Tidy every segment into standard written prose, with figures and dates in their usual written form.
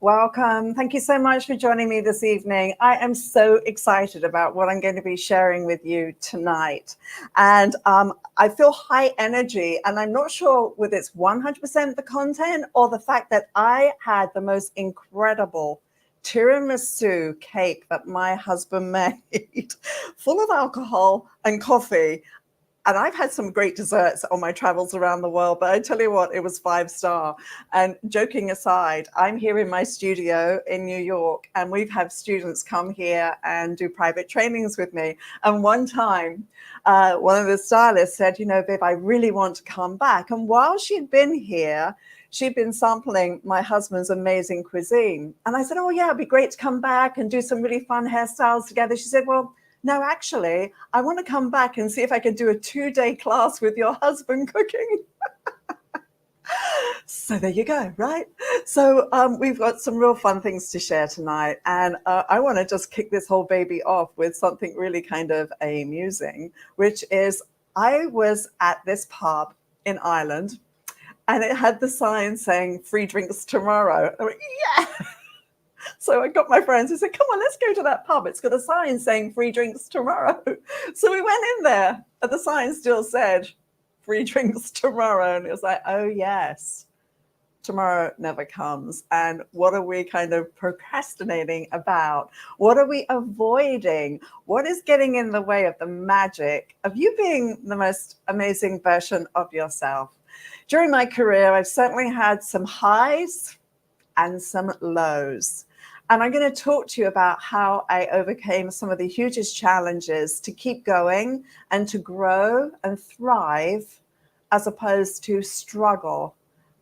Welcome. Thank you so much for joining me this evening. I am so excited about what I'm going to be sharing with you tonight. And I feel high energy, and I'm not sure whether it's 100% the content or the fact that I had the most incredible tiramisu cake that my husband made, full of alcohol and coffee. And I've had some great desserts on my travels around the world, but I tell you what, it was 5-star. And joking aside, I'm here in my studio in New York, and we've had students come here and do private trainings with me. And one time, one of the stylists said, Viv, I really want to come back. And while she'd been here, she'd been sampling my husband's amazing cuisine. And I said, oh yeah, it'd be great to come back and do some really fun hairstyles together. She said, well, no, actually, I want to come back and see if I can do a 2-day class with your husband cooking. So there you go, right? So we've got some real fun things to share tonight. And I want to just kick this whole baby off with something really kind of amusing, which is I was at this pub in Ireland, and it had the sign saying free drinks tomorrow. I went, yeah. So I got my friends who said, come on, let's go to that pub. It's got a sign saying free drinks tomorrow. So we went in there, and the sign still said free drinks tomorrow. And it was like, oh, yes, tomorrow never comes. And what are we kind of procrastinating about? What are we avoiding? What is getting in the way of the magic of you being the most amazing version of yourself? During my career, I've certainly had some highs and some lows. And I'm going to talk to you about how I overcame some of the hugest challenges to keep going and to grow and thrive, as opposed to struggle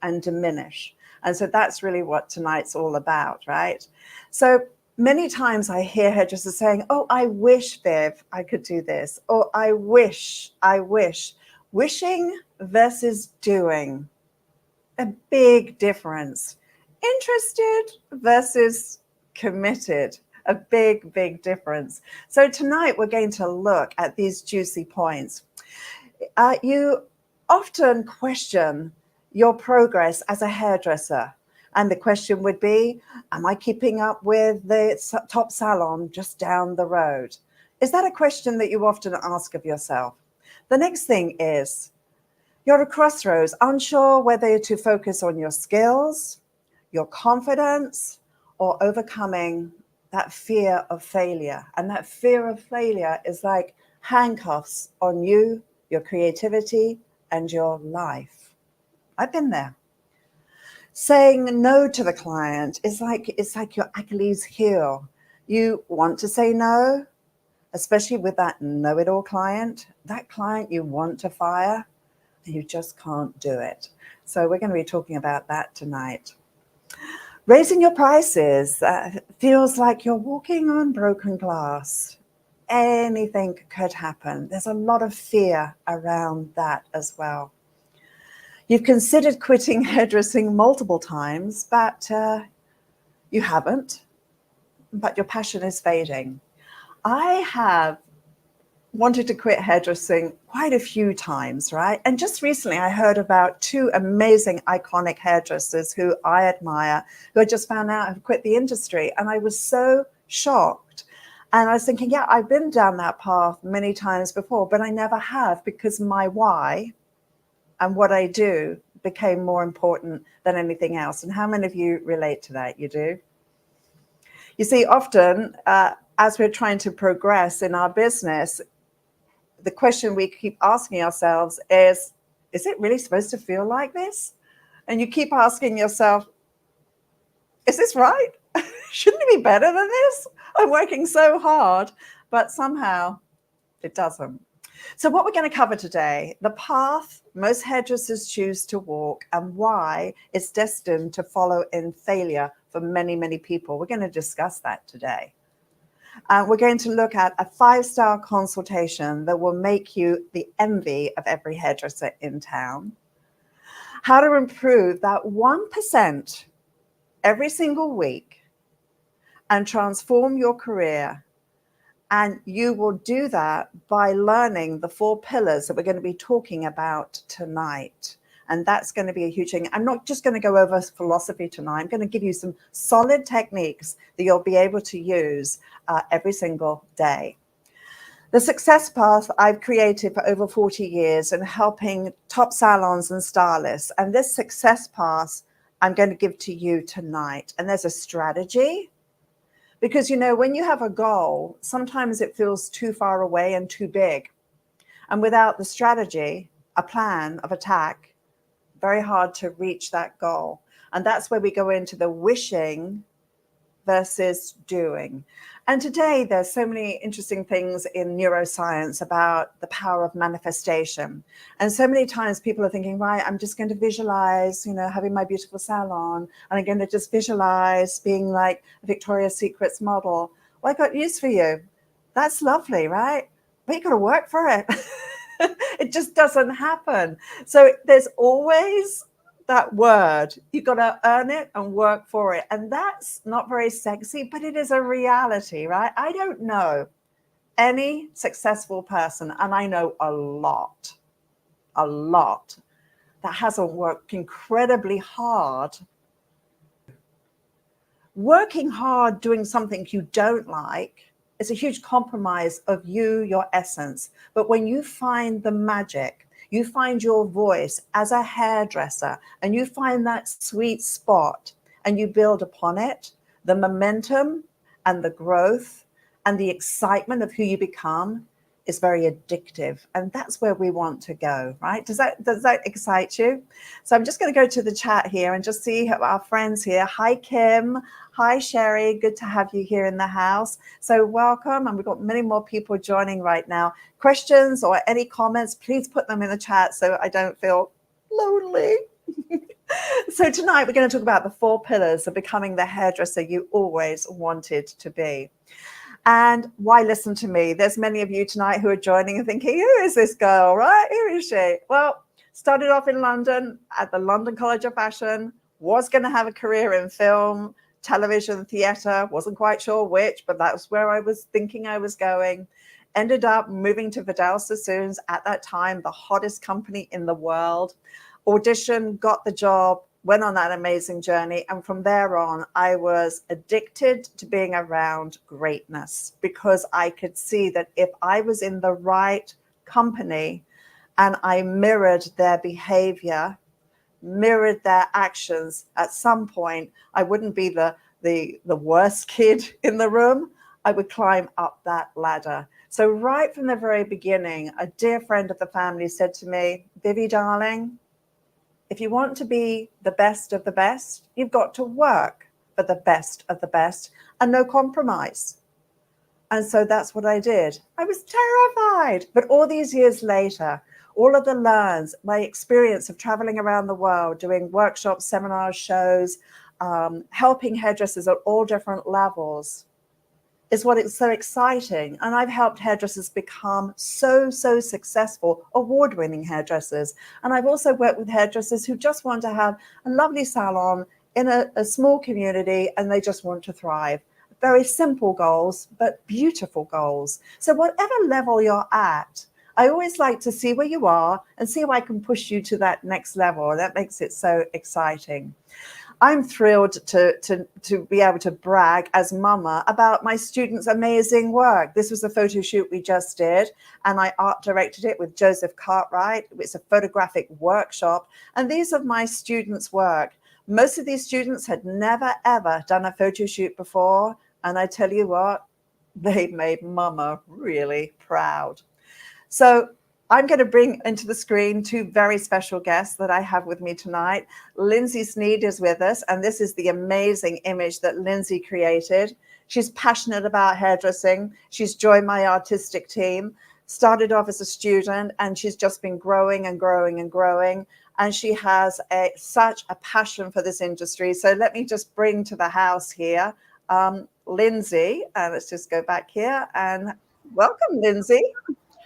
and diminish. And so that's really what tonight's all about, right? So many times I hear hairdressers saying, oh, I wish, Viv, I could do this. Or I wish. Wishing versus doing. A big difference. Interested versus committed, a big, big difference. So tonight we're going to look at these juicy points. You often question your progress as a hairdresser. And the question would be, am I keeping up with the top salon just down the road? Is that a question that you often ask of yourself? The next thing is, you're at a crossroads, unsure whether to focus on your skills, your confidence, or overcoming that fear of failure. And that fear of failure is like handcuffs on you, your creativity, and your life. I've been there. Saying no to the client is like, it's like your Achilles heel. You want to say no, especially with that know-it-all client, that client you want to fire, and you just can't do it. So we're going to be talking about that tonight. Raising your prices feels like you're walking on broken glass. Anything could happen. There's a lot of fear around that as well. You've considered quitting hairdressing multiple times, but you haven't. But your passion is fading. I have wanted to quit hairdressing quite a few times, right? And just recently I heard about 2 amazing iconic hairdressers who I admire, who I just found out have quit the industry. And I was so shocked. And I was thinking, yeah, I've been down that path many times before, but I never have, because my why and what I do became more important than anything else. And how many of you relate to that? You do? You see, often as we're trying to progress in our business, the question we keep asking ourselves is it really supposed to feel like this? And you keep asking yourself, is this right? Shouldn't it be better than this? I'm working so hard, but somehow it doesn't. So what we're going to cover today, the path most hairdressers choose to walk and why it's destined to follow in failure for many, many people. We're going to discuss that today. We're going to look at a 5-star consultation that will make you the envy of every hairdresser in town. How to improve that 1% every single week and transform your career. And you will do that by learning the 4 pillars that we're going to be talking about tonight. And that's going to be a huge thing. I'm not just going to go over philosophy tonight. I'm going to give you some solid techniques that you'll be able to use every single day. The success path I've created for over 40 years in helping top salons and stylists. And this success path I'm going to give to you tonight. And there's a strategy. Because, you know, when you have a goal, sometimes it feels too far away and too big. And without the strategy, a plan of attack, very hard to reach that goal. And that's where we go into the wishing versus doing. And today there's so many interesting things in neuroscience about the power of manifestation. And so many times people are thinking, right, I'm just going to visualize, you know, having my beautiful salon, and I'm going to just visualize being like a Victoria's Secrets model. Well, I got news for you. That's lovely, right? But you got to work for it. It just doesn't happen. So there's always that word. You've got to earn it and work for it. And that's not very sexy, but it is a reality, right? I don't know any successful person, and I know a lot, that hasn't worked incredibly hard. Working hard doing something you don't like is a huge compromise of you, your essence. But when you find the magic, you find your voice as a hairdresser, and you find that sweet spot and you build upon it, the momentum and the growth and the excitement of who you become is very addictive. And that's where we want to go, right? Does that excite you? So I'm just going to go to the chat here and just see our friends here. Hi, Kim. Hi, Sherry. Good to have you here in the house. So welcome. And we've got many more people joining right now. Questions or any comments, please put them in the chat so I don't feel lonely. So tonight we're going to talk about the 4 pillars of becoming the hairdresser you always wanted to be. And why listen to me? There's many of you tonight who are joining and thinking, who is this girl, right? Who is she? Well, started off in London at the London College of Fashion, was going to have a career in film, television, theatre, wasn't quite sure which, but that was where I was thinking I was going. Ended up moving to Vidal Sassoons at that time, the hottest company in the world. Auditioned, got the job, went on that amazing journey. And from there on, I was addicted to being around greatness, because I could see that if I was in the right company and I mirrored their behavior, mirrored their actions, at some point, I wouldn't be the worst kid in the room. I would climb up that ladder. So right from the very beginning, a dear friend of the family said to me, Vivi, darling, if you want to be the best of the best, you've got to work for the best of the best and no compromise. And so that's what I did. I was terrified. But all these years later, all of the learns, my experience of traveling around the world, doing workshops, seminars, shows, helping hairdressers at all different levels, is what is so exciting. And I've helped hairdressers become so successful, award-winning hairdressers. And I've also worked with hairdressers who just want to have a lovely salon in a small community, and they just want to thrive. Very simple goals, but beautiful goals. So whatever level you're at, I always like to see where you are and see if I can push you to that next level. That makes it so exciting. I'm thrilled to be able to brag as mama about my students' amazing work. This was a photo shoot we just did, and I art directed it with Joseph Cartwright. It's a photographic workshop, and these are my students' work. Most of these students had never, ever done a photo shoot before, and I tell you what, they made mama really proud. So I'm going to bring into the screen 2 very special guests that I have with me tonight. Lindsay Sneed is with us, and this is the amazing image that Lindsay created. She's passionate about hairdressing. She's joined my artistic team, started off as a student, and she's just been growing and growing and growing. And she has such a passion for this industry. So let me just bring to the house here, Lindsay. Let's just go back here and welcome, Lindsay.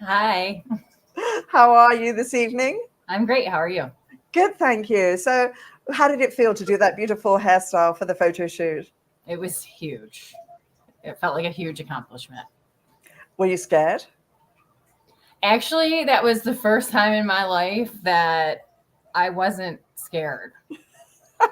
Hi. How are you this evening? I'm great. How are you? Good, thank you. So how did it feel to do that beautiful hairstyle for the photo shoot? It was huge. It felt like a huge accomplishment. Were you scared? Actually, that was the first time in my life that I wasn't scared.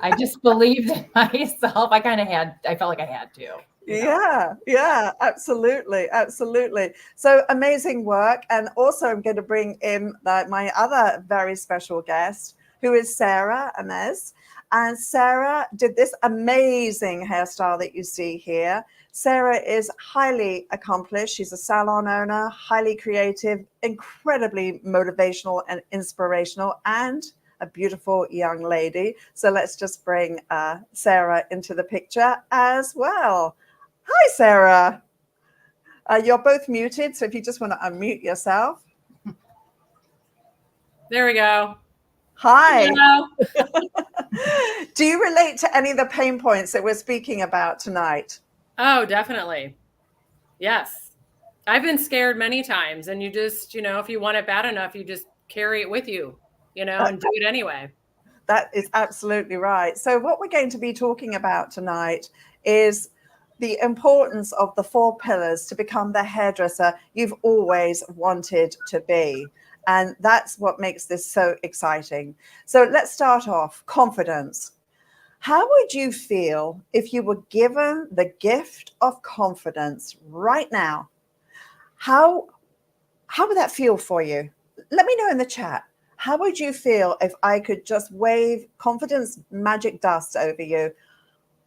I just believed in myself. I felt like I had to. Yeah, absolutely, absolutely. So amazing work. And also I'm going to bring in my other very special guest, who is Sarah Amez. And Sarah did this amazing hairstyle that you see here. Sarah is highly accomplished. She's a salon owner, highly creative, incredibly motivational and inspirational, and a beautiful young lady. So let's just bring Sarah into the picture as well. Hi, Sarah. You're both muted, so if you just want to unmute yourself. There we go. Hi. Hello. Do you relate to any of the pain points that we're speaking about tonight? Oh, definitely. Yes. I've been scared many times, and you just, if you want it bad enough, you just carry it with you, and do it anyway. That is absolutely right. So what we're going to be talking about tonight is the importance of the 4 pillars to become the hairdresser you've always wanted to be. And that's what makes this so exciting. So let's start off. Confidence. How would you feel if you were given the gift of confidence right now? How would that feel for you? Let me know in the chat. How would you feel if I could just wave confidence magic dust over you?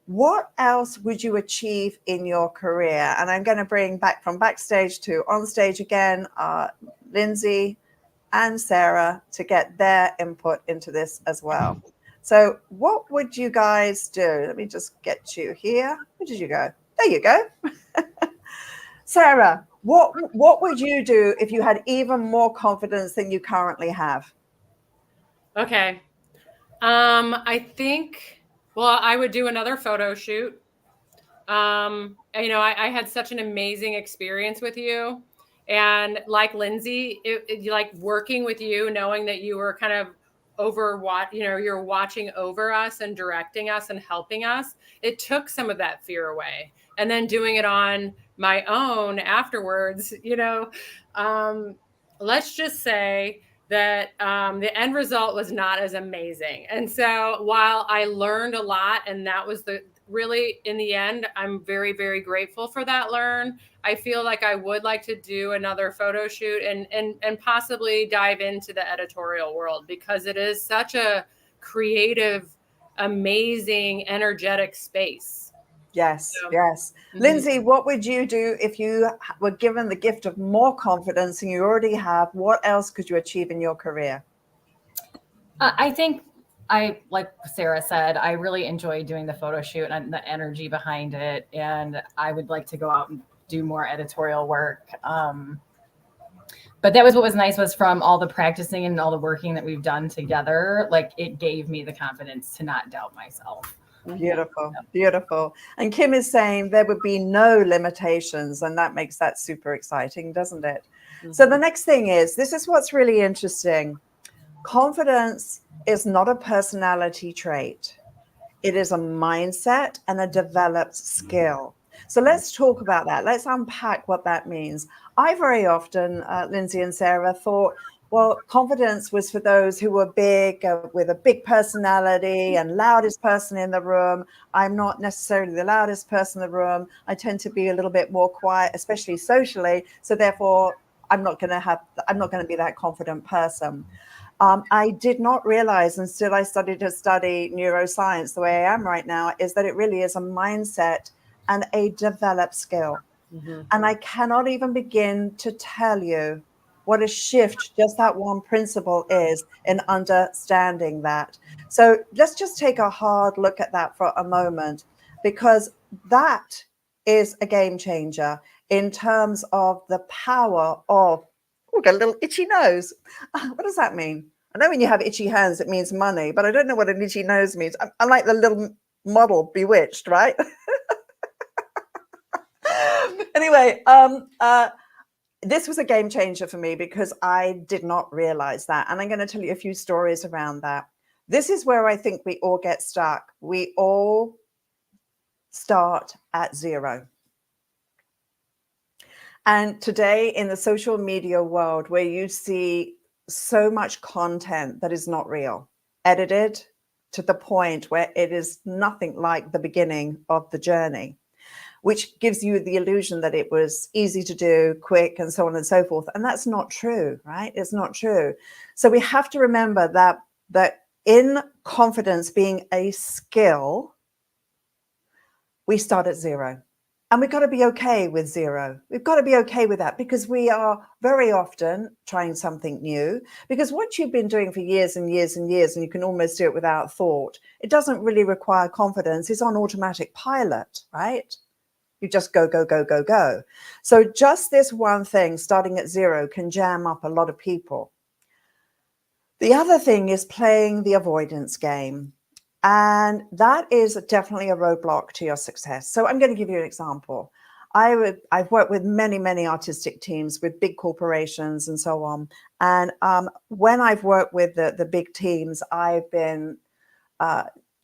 What else would you achieve in your career? And I'm going to bring back from backstage to on stage again, Lindsay and Sarah, to get their input into this as well. So what would you guys do? Let me just get you here. Where did you go? There you go. Sarah, what would you do if you had even more confidence than you currently have? Okay. I think, well, I would do another photo shoot. I had such an amazing experience with you. And like Lindsay, like working with you, knowing that you were kind of you're watching over us and directing us and helping us. It took some of that fear away. And then doing it on my own afterwards, let's just say that the end result was not as amazing. And so while I learned a lot, and that was really in the end, I'm very, very grateful for that learn. I feel like I would like to do another photo shoot and possibly dive into the editorial world, because it is such a creative, amazing, energetic space. Yes, yes. Mm-hmm. Lindsay, what would you do if you were given the gift of more confidence than you already have? What else could you achieve in your career? I think like Sarah said, I really enjoy doing the photo shoot and the energy behind it. And I would like to go out and do more editorial work. But that was what was nice, was from all the practicing and all the working that we've done together, like it gave me the confidence to not doubt myself. Beautiful, beautiful. And Kim is saying there would be no limitations, and that makes that super exciting, doesn't it? Mm-hmm. So the next thing is, this is what's really interesting. Confidence is not a personality trait. It is a mindset and a developed skill. So let's talk about that. Let's unpack what that means. I very often, Lindsay and Sarah, thought, well, confidence was for those who were big, with a big personality and loudest person in the room. I'm not necessarily the loudest person in the room. I tend to be a little bit more quiet, especially socially. So therefore, I'm not going to be that confident person. I did not realize until I started to study neuroscience the way I am right now, is that it really is a mindset and a developed skill. Mm-hmm. And I cannot even begin to tell you what a shift just that one principle is in understanding that. So let's just take a hard look at that for a moment, because that is a game changer in terms of the power of, oh, got a little itchy nose. What does that mean? I know when you have itchy hands, it means money, but I don't know what an itchy nose means. I'm like the little model Bewitched, right? Anyway, this was a game changer for me because I did not realize that. And I'm going to tell you a few stories around that. This is where I think we all get stuck. We all start at zero. And today in the social media world, where you see so much content that is not real, edited to the point where it is nothing like the beginning of the journey, which gives you the illusion that it was easy to do, quick, and so on and so forth. And that's not true, right? It's not true. So we have to remember that in confidence being a skill, we start at zero. And we've got to be okay with zero. We've got to be okay with that, because we are very often trying something new. Because what you've been doing for years and years and years, and you can almost do it without thought, it doesn't really require confidence. It's on automatic pilot, right? You just go, go, go, go, go. So just this one thing, starting at zero, can jam up a lot of people. The other thing is playing the avoidance game. And that is definitely a roadblock to your success. So I'm going to give you an example. I've worked with many, many artistic teams with big corporations and so on. And when I've worked with the big teams, I've been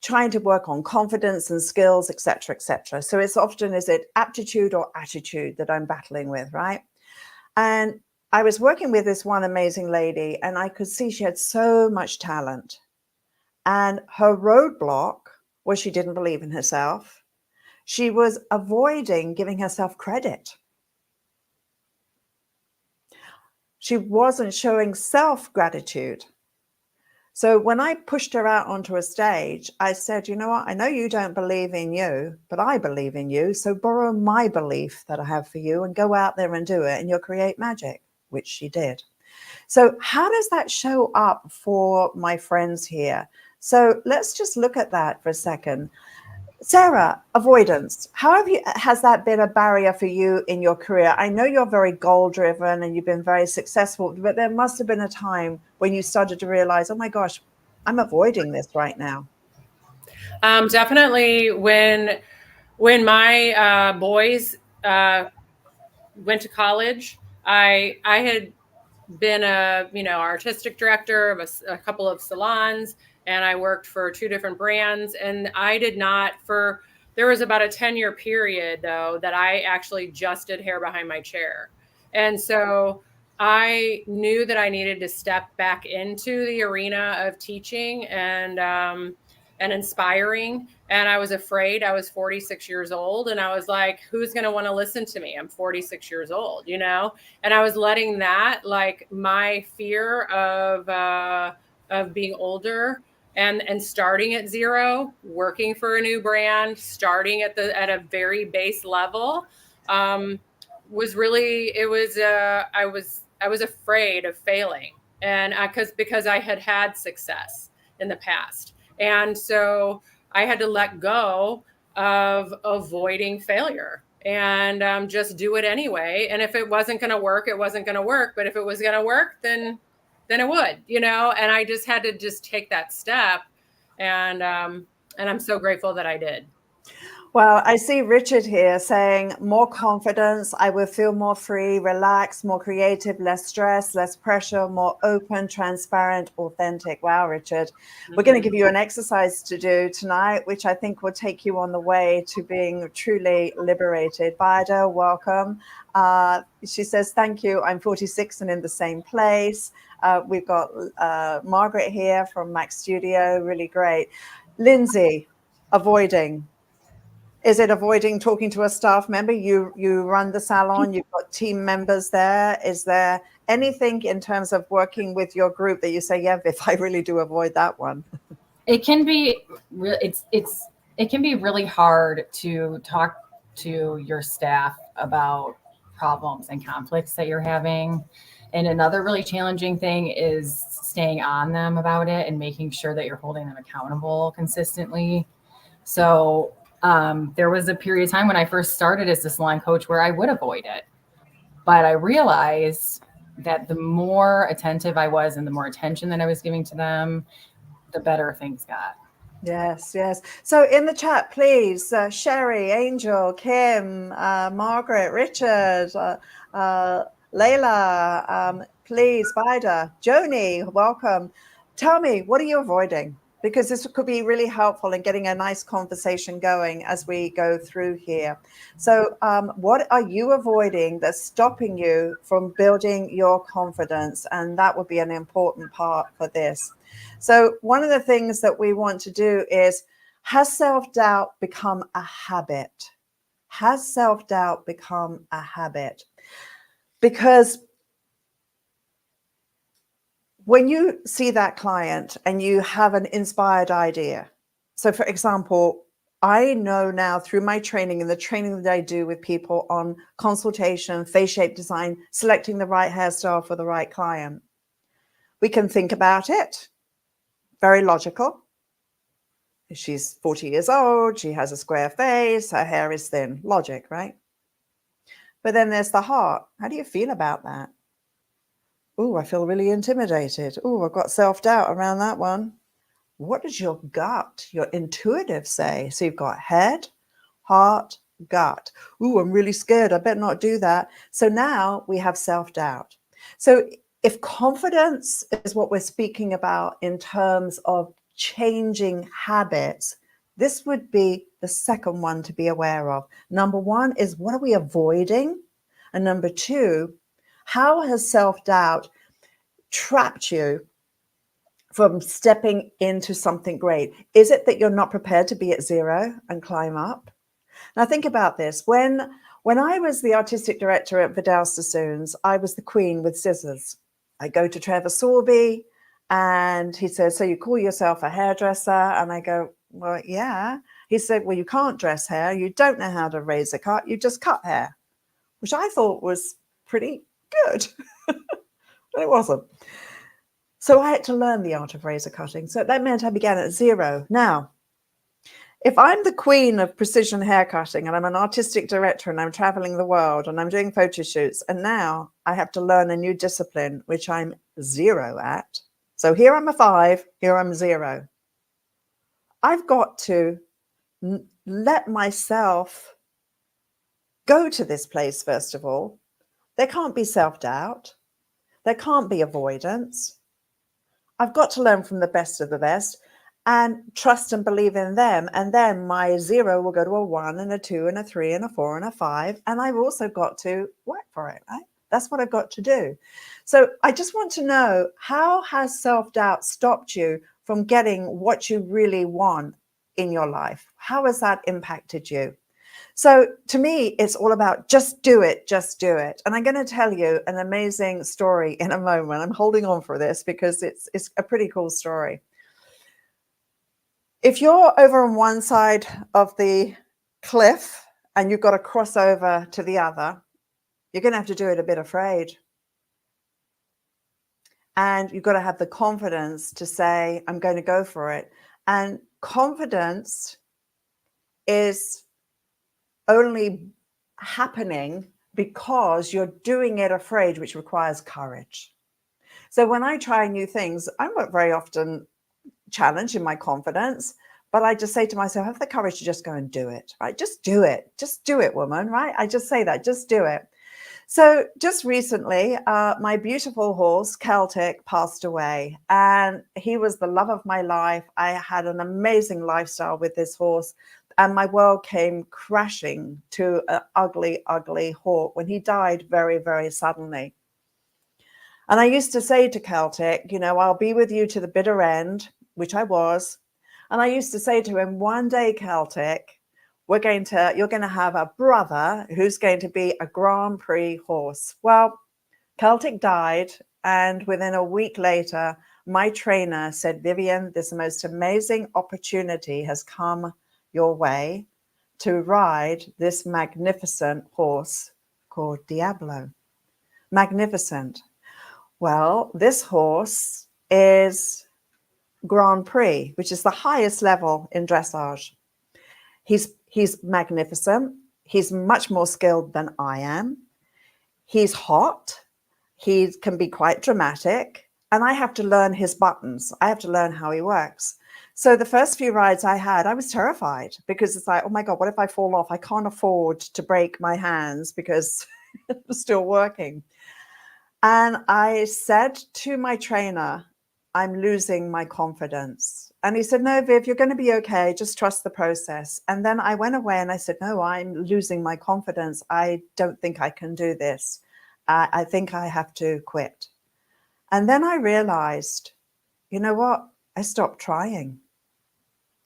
trying to work on confidence and skills, et cetera, et cetera. So it's often, is it aptitude or attitude that I'm battling with, right? And I was working with this one amazing lady, and I could see she had so much talent. And her roadblock was she didn't believe in herself. She was avoiding giving herself credit. She wasn't showing self-gratitude. So when I pushed her out onto a stage, I said, you know what, I know you don't believe in you, but I believe in you. So borrow my belief that I have for you and go out there and do it, and you'll create magic, which she did. So how does that show up for my friends here? So let's just look at that for a second. Sarah, avoidance. Has that been a barrier for you in your career? I know you're very goal-driven and you've been very successful, but there must have been a time when you started to realize, oh my gosh, I'm avoiding this right now. Definitely when my boys went to college, I had been a artistic director of a couple of salons, and I worked for 2 different brands, and I did not there was about a 10-year period though that I actually just did hair behind my chair. And so I knew that I needed to step back into the arena of teaching and inspiring. And I was afraid. I was 46 years old, and I was like, who's going to want to listen to me? I'm 46 years old, and I was letting that, like, my fear of being older and starting at zero, working for a new brand, starting at a very base level, was really, I was afraid of failing, and because I had success in the past. And so I had to let go of avoiding failure and just do it anyway. And if it wasn't going to work, it wasn't going to work. But if it was going to work, then it would, and I just had to just take that step. And I'm so grateful that I did. Well, I see Richard here saying more confidence. I will feel more free, relaxed, more creative, less stress, less pressure, more open, transparent, authentic. Wow, Richard. We're going to give you an exercise to do tonight, which I think will take you on the way to being truly liberated. Bida, welcome. She says, thank you. I'm 46 and in the same place. We've got Margaret here from Mac Studio. Really great. Lindsay, avoiding. Is it avoiding talking to a staff member? You run the salon, you've got team members there. Is there anything in terms of working with your group that you say, yeah, Viv, I really do avoid that one? It can be it can be really hard to talk to your staff about problems and conflicts that you're having. And another really challenging thing is staying on them about it and making sure that you're holding them accountable consistently. So there was a period of time when I first started as a salon coach where I would avoid it. But I realized that the more attentive I was and the more attention that I was giving to them, the better things got. Yes, yes. So in the chat, please, Sherry, Angel, Kim, Margaret, Richard, Layla, please, Vida, Joni, welcome. Tell me, what are you avoiding? because this could be really helpful in getting a nice conversation going as we go through here. So what are you avoiding that's stopping you from building your confidence? And that would be an important part for this. So one of the things that we want to do is, has self-doubt become a habit? Has self-doubt become a habit? Because when you see that client and you have an inspired idea, so for example, I know now through my training and the training that I do with people on consultation, face shape design, selecting the right hairstyle for the right client, we can think about it. Very logical. She's 40 years old, she has a square face, her hair is thin. Logic, right? But then there's the heart. How do you feel about that? Oh, I feel really intimidated. Oh, I've got self-doubt around that one. What does your gut, your intuitive say? So you've got head, heart, gut. Oh, I'm really scared. I better not do that. So now we have self-doubt. So if confidence is what we're speaking about in terms of changing habits, this would be the second one to be aware of. Number one is, what are we avoiding? And number two, how has self-doubt trapped you from stepping into something great? Is it that you're not prepared to be at zero and climb up? Now think about this. When I was the artistic director at Vidal Sassoons, I was the queen with scissors. I go to Trevor Sorby and he says, so you call yourself a hairdresser? And I go, well, yeah. He said, well, you can't dress hair. You don't know how to razor cut. You just cut hair, which I thought was pretty good. But it wasn't. So I had to learn the art of razor cutting. So that meant I began at zero. Now, if I'm the queen of precision hair cutting and I'm an artistic director and I'm traveling the world and I'm doing photo shoots, and now I have to learn a new discipline, which I'm zero at. So here I'm a 5, here I'm 0. I've got to let myself go to this place, first of all. There can't be self-doubt. There can't be avoidance. I've got to learn from the best of the best and trust and believe in them. And then my 0 will go to a 1 and a 2 and a 3 and a 4 and a 5. And I've also got to work for it, right? That's what I've got to do. So I just want to know, how has self-doubt stopped you from getting what you really want in your life? How has that impacted you? So to me, it's all about just do it, just do it. And I'm going to tell you an amazing story in a moment. I'm holding on for this because it's a pretty cool story. If you're over on one side of the cliff and you've got to cross over to the other, you're going to have to do it a bit afraid. And you've got to have the confidence to say, I'm going to go for it. And confidence is only happening because you're doing it afraid, which requires courage. So when I try new things, I'm not very often challenged in my confidence, but I just say to myself, have the courage to just go and do it, right? Just do it. Just do it, woman, right? I just say that, just do it. So just recently, my beautiful horse, Celtic, passed away, and he was the love of my life. I had an amazing lifestyle with this horse, and my world came crashing to an ugly, ugly halt when he died very, very suddenly. And I used to say to Celtic, you know, I'll be with you to the bitter end, which I was. And I used to say to him, one day, Celtic, you're going to have a brother who's going to be a Grand Prix horse. Well, Celtic died, and within a week later, my trainer said, Vivian, this most amazing opportunity has come your way to ride this magnificent horse called Diablo. Magnificent. Well, this horse is Grand Prix, which is the highest level in dressage. He's magnificent. He's much more skilled than I am. He's hot. He can be quite dramatic. And I have to learn his buttons. I have to learn how he works. So the first few rides I had, I was terrified because it's like, oh my God, what if I fall off? I can't afford to break my hands because it was still working. And I said to my trainer, I'm losing my confidence. And he said, no, Viv, you're going to be okay. Just trust the process. And then I went away and I said, no, I'm losing my confidence. I don't think I can do this. I think I have to quit. And then I realized, you know what? I stopped trying.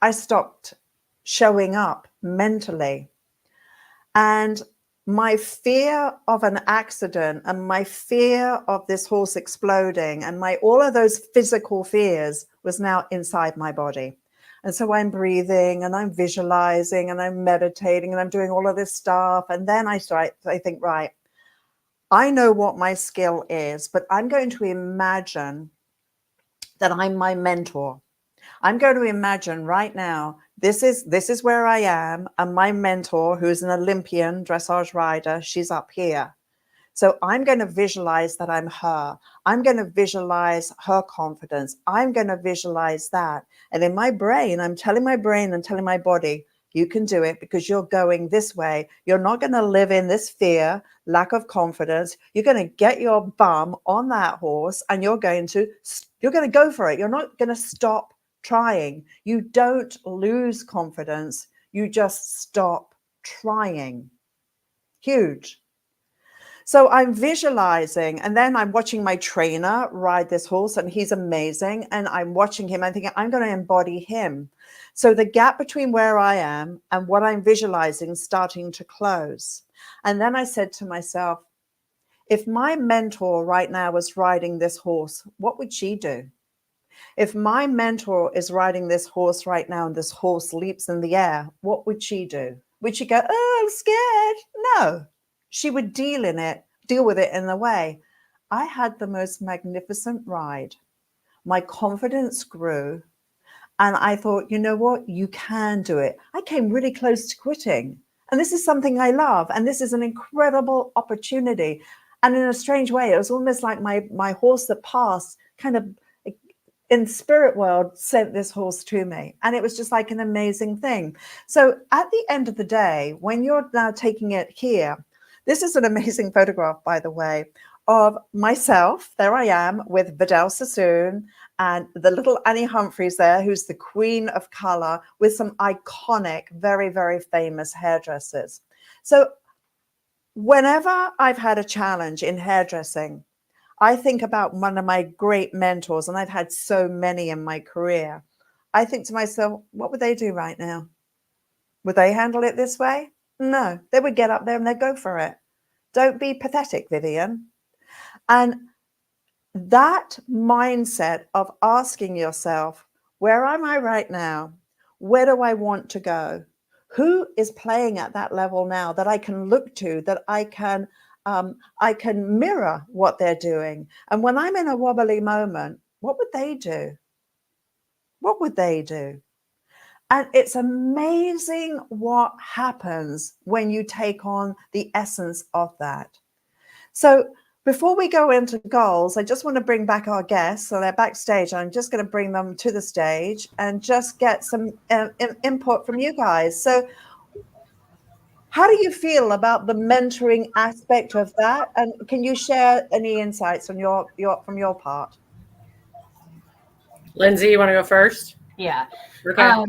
I stopped showing up mentally. And my fear of an accident and my fear of this horse exploding and all of those physical fears was now inside my body. And so I'm breathing and I'm visualizing and I'm meditating and I'm doing all of this stuff. And then I think, right, I know what my skill is, but I'm going to imagine that I'm my mentor. I'm going to imagine right now, this is where I am, and my mentor, who is an Olympian dressage rider, she's up here. So I'm going to visualize that I'm her. I'm going to visualize her confidence. I'm going to visualize that. And in my brain, I'm telling my brain and telling my body, you can do it because you're going this way. You're not going to live in this fear, lack of confidence. You're going to get your bum on that horse and you're going to go for it. You're not going to stop trying. You don't lose confidence. You just stop trying. Huge. So I'm visualizing, and then I'm watching my trainer ride this horse, and he's amazing. And I'm watching him. I'm thinking, I'm going to embody him. So the gap between where I am and what I'm visualizing is starting to close. And then I said to myself, if my mentor right now was riding this horse, what would she do? If my mentor is riding this horse right now and this horse leaps in the air, what would she do? Would she go, oh, I'm scared? No. She would deal with it in a way. I had the most magnificent ride. My confidence grew. And I thought, you know what? You can do it. I came really close to quitting. And this is something I love. And this is an incredible opportunity. And in a strange way, it was almost like my horse that passed kind of in spirit world sent this horse to me. And it was just like an amazing thing. So at the end of the day, when you're now taking it here, this is an amazing photograph, by the way, of myself. There I am with Vidal Sassoon and the little Annie Humphreys there, who's the queen of color, with some iconic, very, very famous hairdressers. So whenever I've had a challenge in hairdressing, I think about one of my great mentors, and I've had so many in my career. I think to myself, what would they do right now? Would they handle it this way? No, they would get up there and they'd go for it. Don't be pathetic, Vivian. And that mindset of asking yourself, where am I right now? Where do I want to go? Who is playing at that level now that I can look to, that I can mirror what they're doing? And when I'm in a wobbly moment, what would they do? What would they do? And it's amazing what happens when you take on the essence of that. So before we go into goals, I just want to bring back our guests. So they're backstage. I'm just going to bring them to the stage and just get some input from you guys. So how do you feel about the mentoring aspect of that? And can you share any insights on from your part? Lindsay, you want to go first? Yeah. Okay.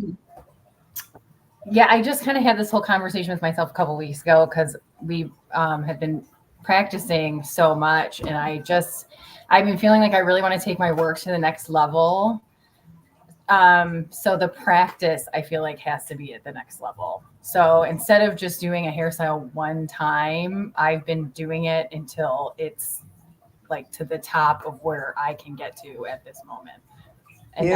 Yeah, I just kind of had this whole conversation with myself a couple weeks ago because we had been practicing so much, and I've been feeling like I really want to take my work to the next level. So the practice, I feel like, has to be at the next level. So instead of just doing a hairstyle one time, I've been doing it until it's like to the top of where I can get to at this moment. And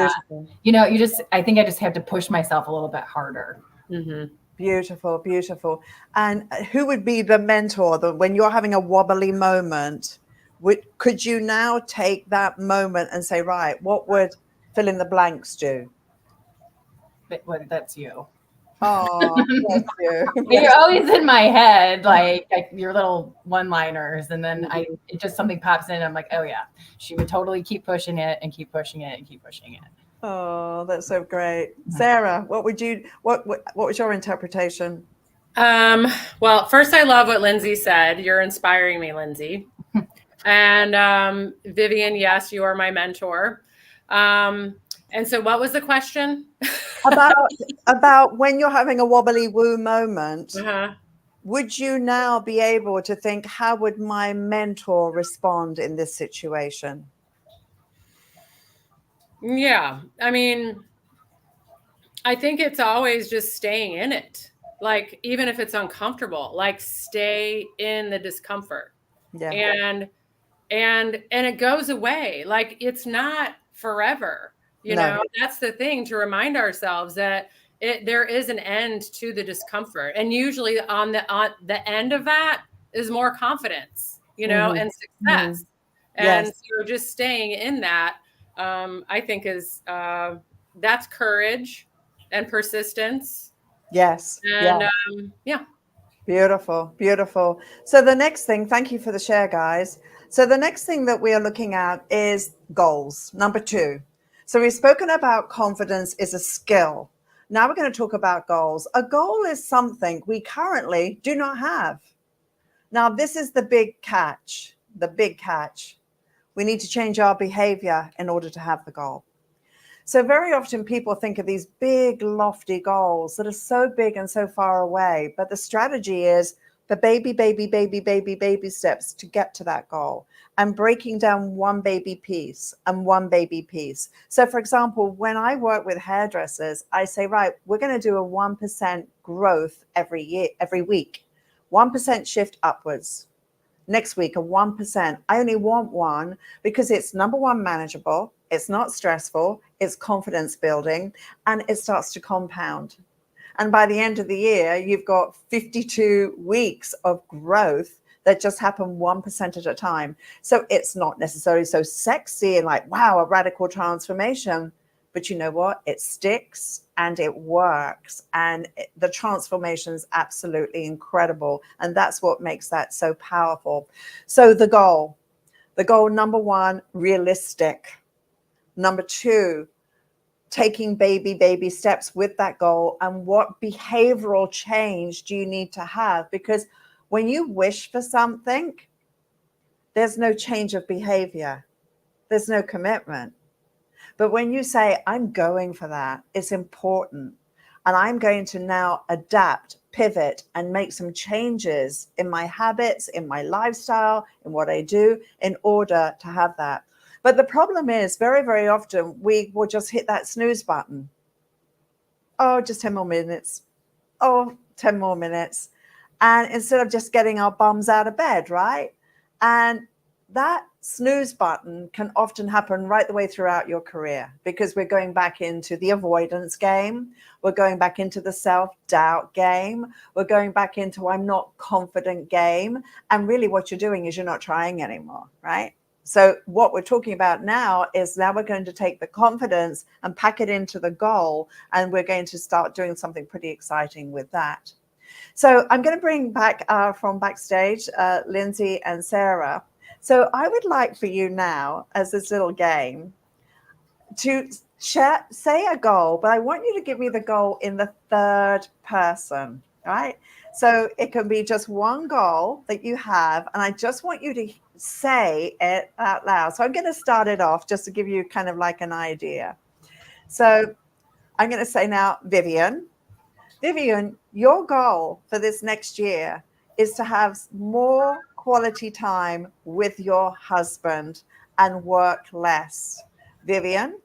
I think I just have to push myself a little bit harder. Mm-hmm. Beautiful, beautiful. And who would be the mentor that when you're having a wobbly moment, could you now take that moment and say, right, what would fill in the blanks do? That's you. Oh, bless you. You're always in my head, like your little one-liners, and then something pops in. And I'm like, oh yeah, she would totally keep pushing it and keep pushing it and keep pushing it. Oh, that's so great. Sarah, what was your interpretation? Well, first, I love what Lindsay said. You're inspiring me, Lindsay. And Vivian, yes, you are my mentor. And so what was the question? about when you're having a wobbly woo moment, Uh-huh. would you now be able to think, how would my mentor respond in this situation? Yeah. I mean, I think it's always just staying in it. Like, even if it's uncomfortable, like stay in the discomfort. Yeah. And it goes away. Like, it's not forever. No. That's the thing, to remind ourselves that there is an end to the discomfort. And usually on the end of that is more confidence, and success. And Yes. so just staying in that, I think that's courage and persistence. Yes. And Yeah. yeah. Beautiful, beautiful. So the next thing, thank you for the share, guys. So the next thing that we are looking at is goals, number 2. So we've spoken about confidence is a skill. Now we're going to talk about goals. A goal is something we currently do not have. Now, this is the big catch, the big catch. We need to change our behavior in order to have the goal. So very often people think of these big, lofty goals that are so big and so far away. But the strategy is the baby steps to get to that goal, and breaking down one baby piece and one baby piece. So for example, when I work with hairdressers, I say, right, we're going to do a 1% growth every week, 1% shift upwards. Next week, a 1%. I only want one because it's, number one, manageable. It's not stressful. It's confidence building, and it starts to compound. And by the end of the year, you've got 52 weeks of growth that just happen 1% at a time. So it's not necessarily so sexy and like, wow, a radical transformation. But you know what? It sticks and it works. And the transformation is absolutely incredible. And that's what makes that so powerful. So the goal, number 1, realistic. Number 2, taking baby steps with that goal. And what behavioral change do you need to have? Because when you wish for something, there's no change of behavior. There's no commitment. But when you say, I'm going for that, it's important. And I'm going to now adapt, pivot, and make some changes in my habits, in my lifestyle, in what I do in order to have that. But the problem is very, very often we will just hit that snooze button. Oh, just 10 more minutes. Oh, 10 more minutes. And instead of just getting our bums out of bed, right? And that snooze button can often happen right the way throughout your career, because we're going back into the avoidance game. We're going back into the self-doubt game. We're going back into I'm not confident game. And really what you're doing is you're not trying anymore, right? So what we're talking about now is we're going to take the confidence and pack it into the goal. And we're going to start doing something pretty exciting with that. So I'm going to bring back from backstage, Lindsay and Sarah. So I would like for you now, as this little game, to say a goal, but I want you to give me the goal in the third person, right? So it can be just one goal that you have, and I just want you to say it out loud. So I'm going to start it off just to give you kind of like an idea. So I'm going to say now, Vivian, your goal for this next year is to have more quality time with your husband and work less. Vivian,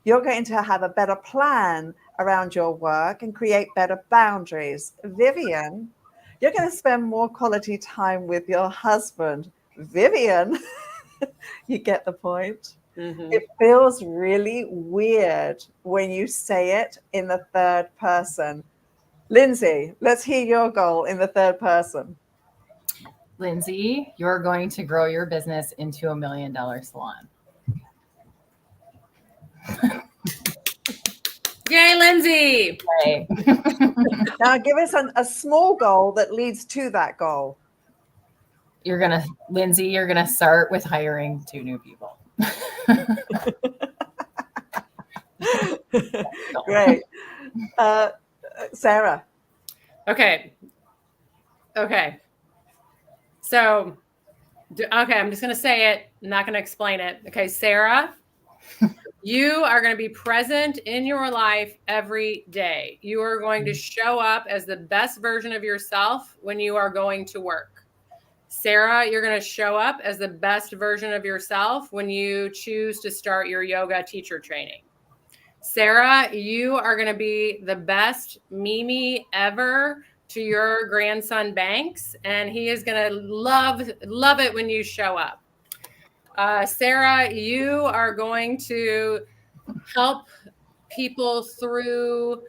you're going to have a better plan around your work and create better boundaries. Vivian, you're going to spend more quality time with your husband. Vivian, you get the point. Mm-hmm. It feels really weird when you say it in the third person. Lindsay, let's hear your goal in the third person. Lindsay, you're going to grow your business into $1 million salon. Yay, Lindsay. Right. Now give us a small goal that leads to that goal. Lindsay, you're going to start with hiring 2 new people. Great. Sarah. Okay. So, I'm just going to say it. I'm not going to explain it. Okay, Sarah, You are going to be present in your life every day. You are going to show up as the best version of yourself when you are going to work. Sarah, you're going to show up as the best version of yourself when you choose to start your yoga teacher training. Sarah, you are going to be the best Mimi ever to your grandson Banks, and he is going to love it when you show up. Sarah, you are going to help people through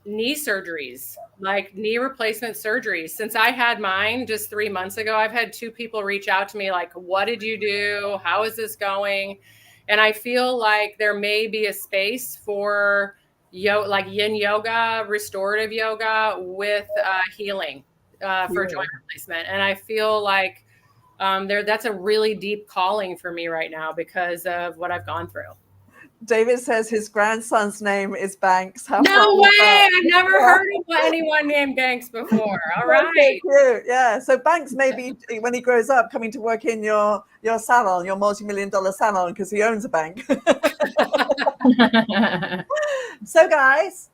knee surgeries, like knee replacement surgeries. Since I had mine just 3 months ago, I've had 2 people reach out to me like, what did you do? How is this going? And I feel like there may be a space for like yin yoga, restorative yoga with healing for joint replacement. And I feel like that's a really deep calling for me right now because of what I've gone through. David says his grandson's name is Banks. How no way! I've never heard of anyone named Banks before. All right. So cute. Yeah. So Banks may be, when he grows up, coming to work in your salon, your multi-million-dollar salon, because he owns a bank. So guys,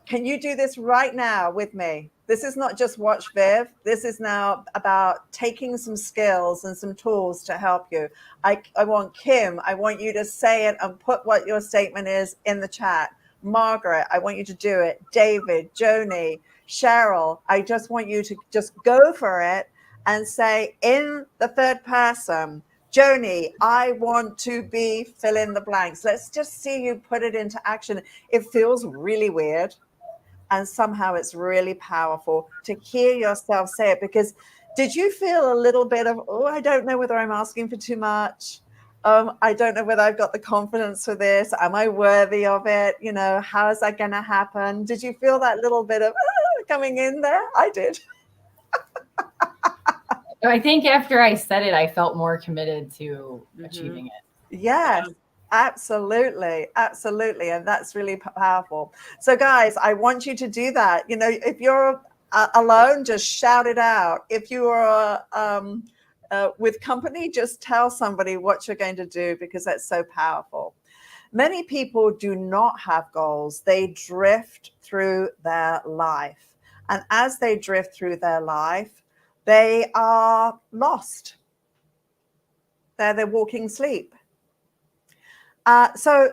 can you do this right now with me? This is not just watch Viv. This is now about taking some skills and some tools to help you. I want Kim, I want you to say it and put what your statement is in the chat. Margaret, I want you to do it. David, Joni, Cheryl, I just want you to just go for it and say in the third person, Joni, I want to be fill in the blanks. Let's just see you put it into action. It feels really weird. And somehow it's really powerful to hear yourself say it, because did you feel a little bit of, oh, I don't know whether I'm asking for too much. I don't know whether I've got the confidence for this. Am I worthy of it? You know, how is that going to happen? Did you feel that little bit of coming in there? I did. I think after I said it, I felt more committed to achieving it. Yes. Absolutely. Absolutely. And that's really powerful. So guys, I want you to do that. You know, if you're alone, just shout it out. If you are with company, just tell somebody what you're going to do, because that's so powerful. Many people do not have goals. They drift through their life. And as they drift through their life, they are lost. They're walking sleep. So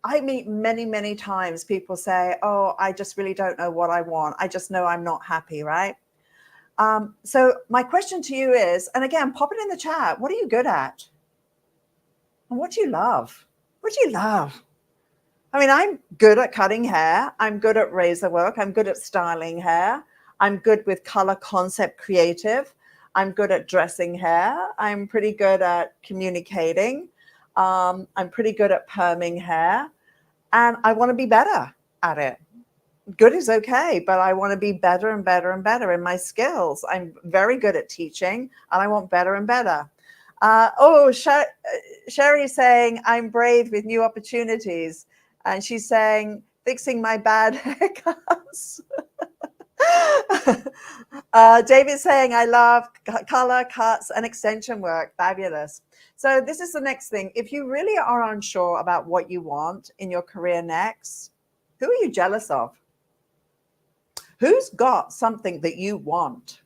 I meet many, many times people say, oh, I just really don't know what I want. I just know I'm not happy, right? So my question to you is, and again, pop it in the chat. What are you good at? And what do you love? What do you love? I mean, I'm good at cutting hair. I'm good at razor work. I'm good at styling hair. I'm good with color concept creative. I'm good at dressing hair. I'm pretty good at communicating. I'm pretty good at perming hair, and I want to be better at it. Good is okay, but I want to be better and better and better in my skills. I'm very good at teaching, and I want better and better. Sherry's saying I'm brave with new opportunities, and she's saying fixing my bad haircuts. David's saying I love color, cuts, and extension work. Fabulous. So this is the next thing. If you really are unsure about what you want in your career next, who are you jealous of? Who's got something that you want?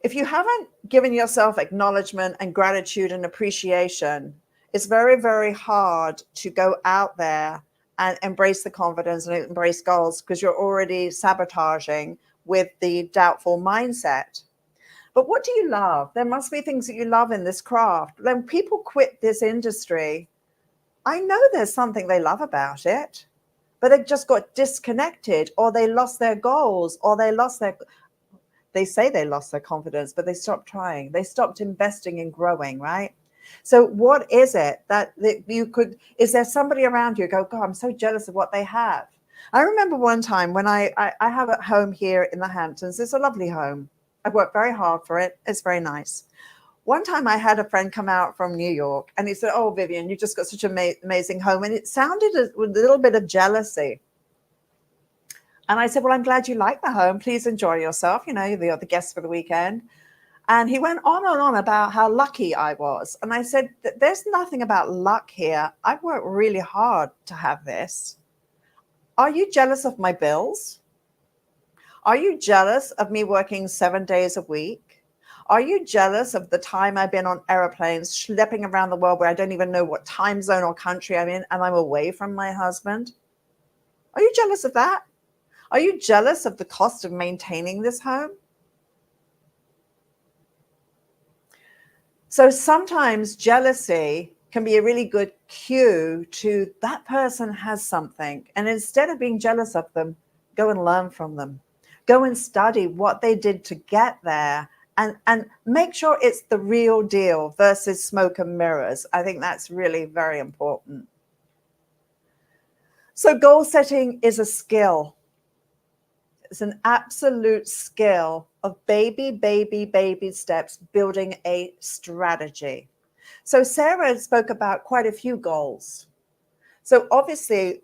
If you haven't given yourself acknowledgement and gratitude and appreciation, it's very, very hard to go out there and embrace the confidence and embrace goals, because you're already sabotaging with the doubtful mindset. But what do you love? There must be things that you love in this craft. When people quit this industry, I know there's something they love about it, but they just got disconnected, or they lost their goals, or they say they lost their confidence, but they stopped trying. They stopped investing in growing, right? So what is it that you could, is there somebody around you go, God, I'm so jealous of what they have. I remember one time when I have a home here in the Hamptons. It's a lovely home. I've worked very hard for it. It's very nice. One time I had a friend come out from New York, and he said, oh, Vivian, you just got such an amazing home. And it sounded a little bit of jealousy. And I said, well, I'm glad you like the home. Please enjoy yourself. You know, you're the guest for the weekend. And he went on and on about how lucky I was. And I said, there's nothing about luck here. I've worked really hard to have this. Are you jealous of my bills? Are you jealous of me working 7 days a week? Are you jealous of the time I've been on airplanes, schlepping around the world where I don't even know what time zone or country I'm in, and I'm away from my husband? Are you jealous of that? Are you jealous of the cost of maintaining this home? So sometimes jealousy can be a really good cue to that person has something. And instead of being jealous of them, go and learn from them. Go and study what they did to get there, and make sure it's the real deal versus smoke and mirrors. I think that's really very important. So goal setting is a skill. It's an absolute skill of baby steps, building a strategy. So Sarah spoke about quite a few goals. So obviously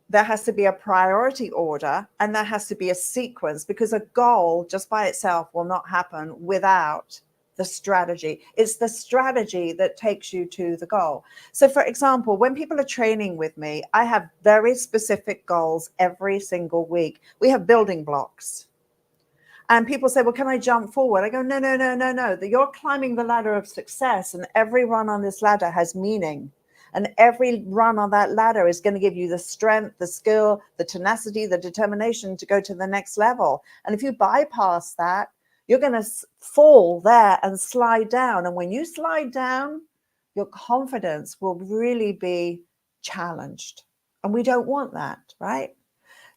there has to be a priority order, and there has to be a sequence, because a goal just by itself will not happen without the strategy. It's the strategy that takes you to the goal. So for example, when people are training with me, I have very specific goals every single week. We have building blocks. And people say, well, can I jump forward? I go, no. You're climbing the ladder of success, and every run on this ladder has meaning. And every run on that ladder is going to give you the strength, the skill, the tenacity, the determination to go to the next level. And if you bypass that, you're going to fall there and slide down. And when you slide down, your confidence will really be challenged. And we don't want that, right?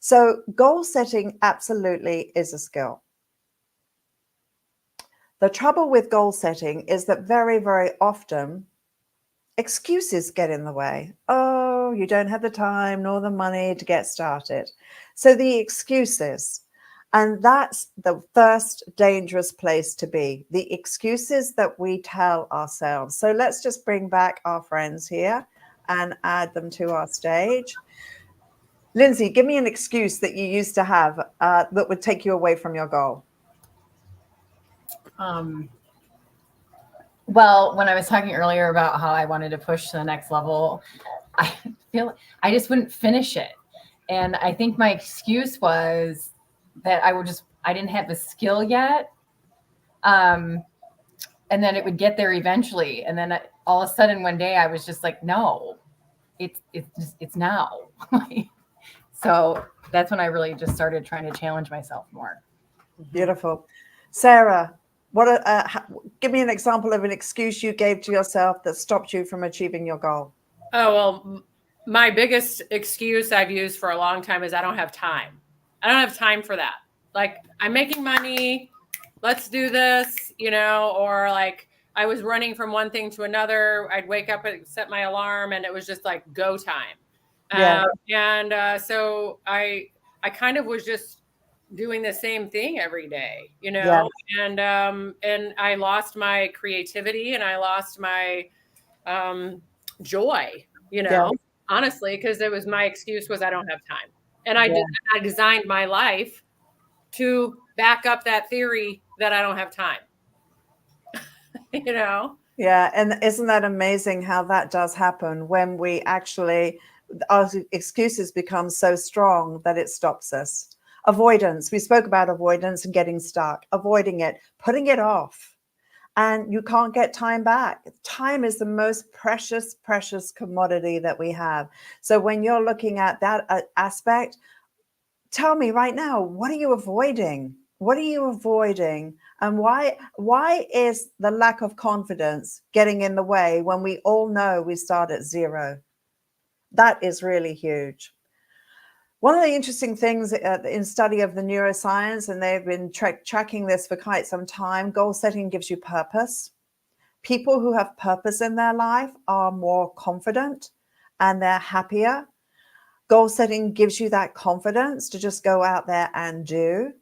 So goal setting absolutely is a skill. The trouble with goal setting is that very, very often excuses get in the way. Oh, you don't have the time nor the money to get started. So the excuses, and that's the first dangerous place to be, the excuses that we tell ourselves. So let's just bring back our friends here and add them to our stage. Lindsay, give me an excuse that you used to have that would take you away from your goal. Well, when I was talking earlier about how I wanted to push to the next level, I feel I just wouldn't finish it. And I think my excuse was that I didn't have the skill yet. And then it would get there eventually. And then all of a sudden one day I was just like, no, it's now. So that's when I really just started trying to challenge myself more. Beautiful. Sarah, give me an example of an excuse you gave to yourself that stopped you from achieving your goal. Oh, well, my biggest excuse I've used for a long time is I don't have time. I don't have time for that. Like, I'm making money, let's do this, or like I was running from one thing to another. I'd wake up and set my alarm, and it was just like go time. Yeah. So I kind of was just doing the same thing every day, Yeah. and I lost my creativity, and I lost my joy, Yeah. honestly, because it was my excuse was I don't have time. And I designed my life to back up that theory that I don't have time. Yeah. And isn't that amazing how that does happen when we actually, our excuses become so strong that it stops us. Avoidance. We spoke about avoidance and getting stuck, avoiding it, putting it off. And you can't get time back. Time is the most precious commodity that we have. So when you're looking at that aspect, tell me right now, what are you avoiding? What are you avoiding? And why is the lack of confidence getting in the way when we all know we start at zero? That is really huge. One of the interesting things in study of the neuroscience, and they've been tracking this for quite some time, goal setting gives you purpose. People who have purpose in their life are more confident and they're happier. Goal setting gives you that confidence to just go out there and do.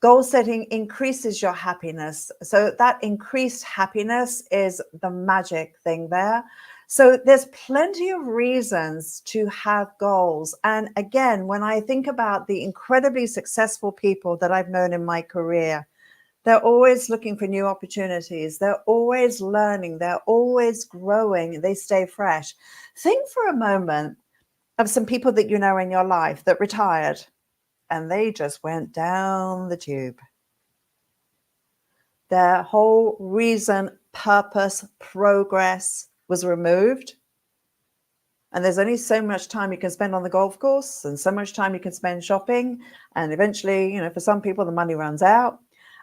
Goal setting increases your happiness. So that increased happiness is the magic thing there. So there's plenty of reasons to have goals. And again, when I think about the incredibly successful people that I've known in my career, They're always looking for new opportunities. They're always learning. They're always growing. They stay fresh. Think for a moment of some people that you know in your life that retired and they just went down the tube. Their whole reason, purpose, progress was removed. And there's only so much time you can spend on the golf course and so much time you can spend shopping. And eventually, for some people, the money runs out.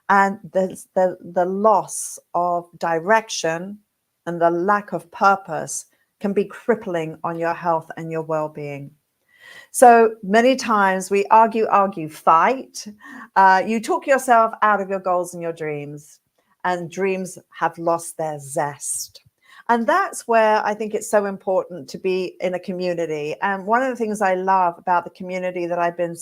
And the loss of direction and the lack of purpose can be crippling on your health and your well-being. So many times we argue, fight. You talk yourself out of your goals and your dreams, and dreams have lost their zest. And that's where I think it's so important to be in a community. And one of the things I love about the community that I've been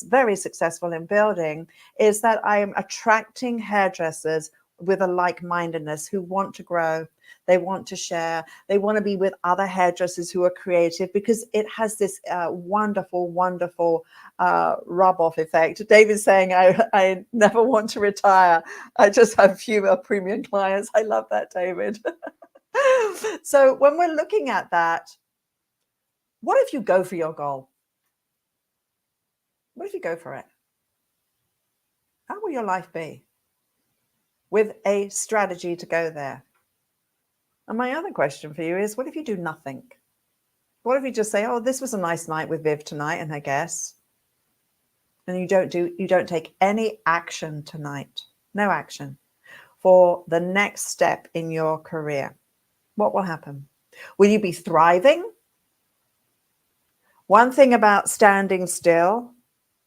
very successful in building is that I am attracting hairdressers with a like-mindedness who want to grow. They want to share. They want to be with other hairdressers who are creative, because it has this wonderful, wonderful rub-off effect. David's saying, I never want to retire. I just have fewer premium clients. I love that, David. So when we're looking at that, what if you go for your goal? What if you go for it? How will your life be with a strategy to go there? And my other question for you is, what if you do nothing? What if you just say, oh, this was a nice night with Viv tonight and her guests, and you don't take any action tonight, no action for the next step in your career? What will happen? Will you be thriving? One thing about standing still,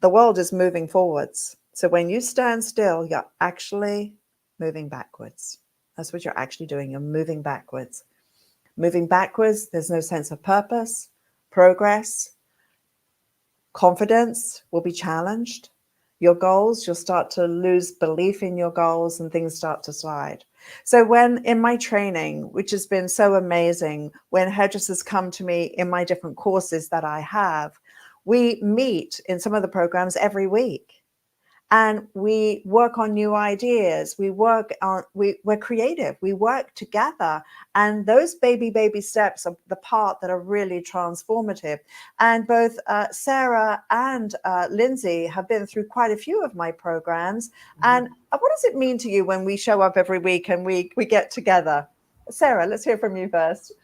the world is moving forwards. So when you stand still, you're actually moving backwards. That's what you're actually doing. You're moving backwards. Moving backwards, there's no sense of purpose, progress. Confidence will be challenged. Your goals, you'll start to lose belief in your goals and things start to slide. So when in my training, which has been so amazing, when hairdressers come to me in my different courses that I have, we meet in some of the programs every week. And we work on new ideas. We're creative. We work together. And those baby steps are the part that are really transformative. And both Sarah and Lindsay have been through quite a few of my programs. And what does it mean to you when we show up every week and we get together? Sarah, let's hear from you first.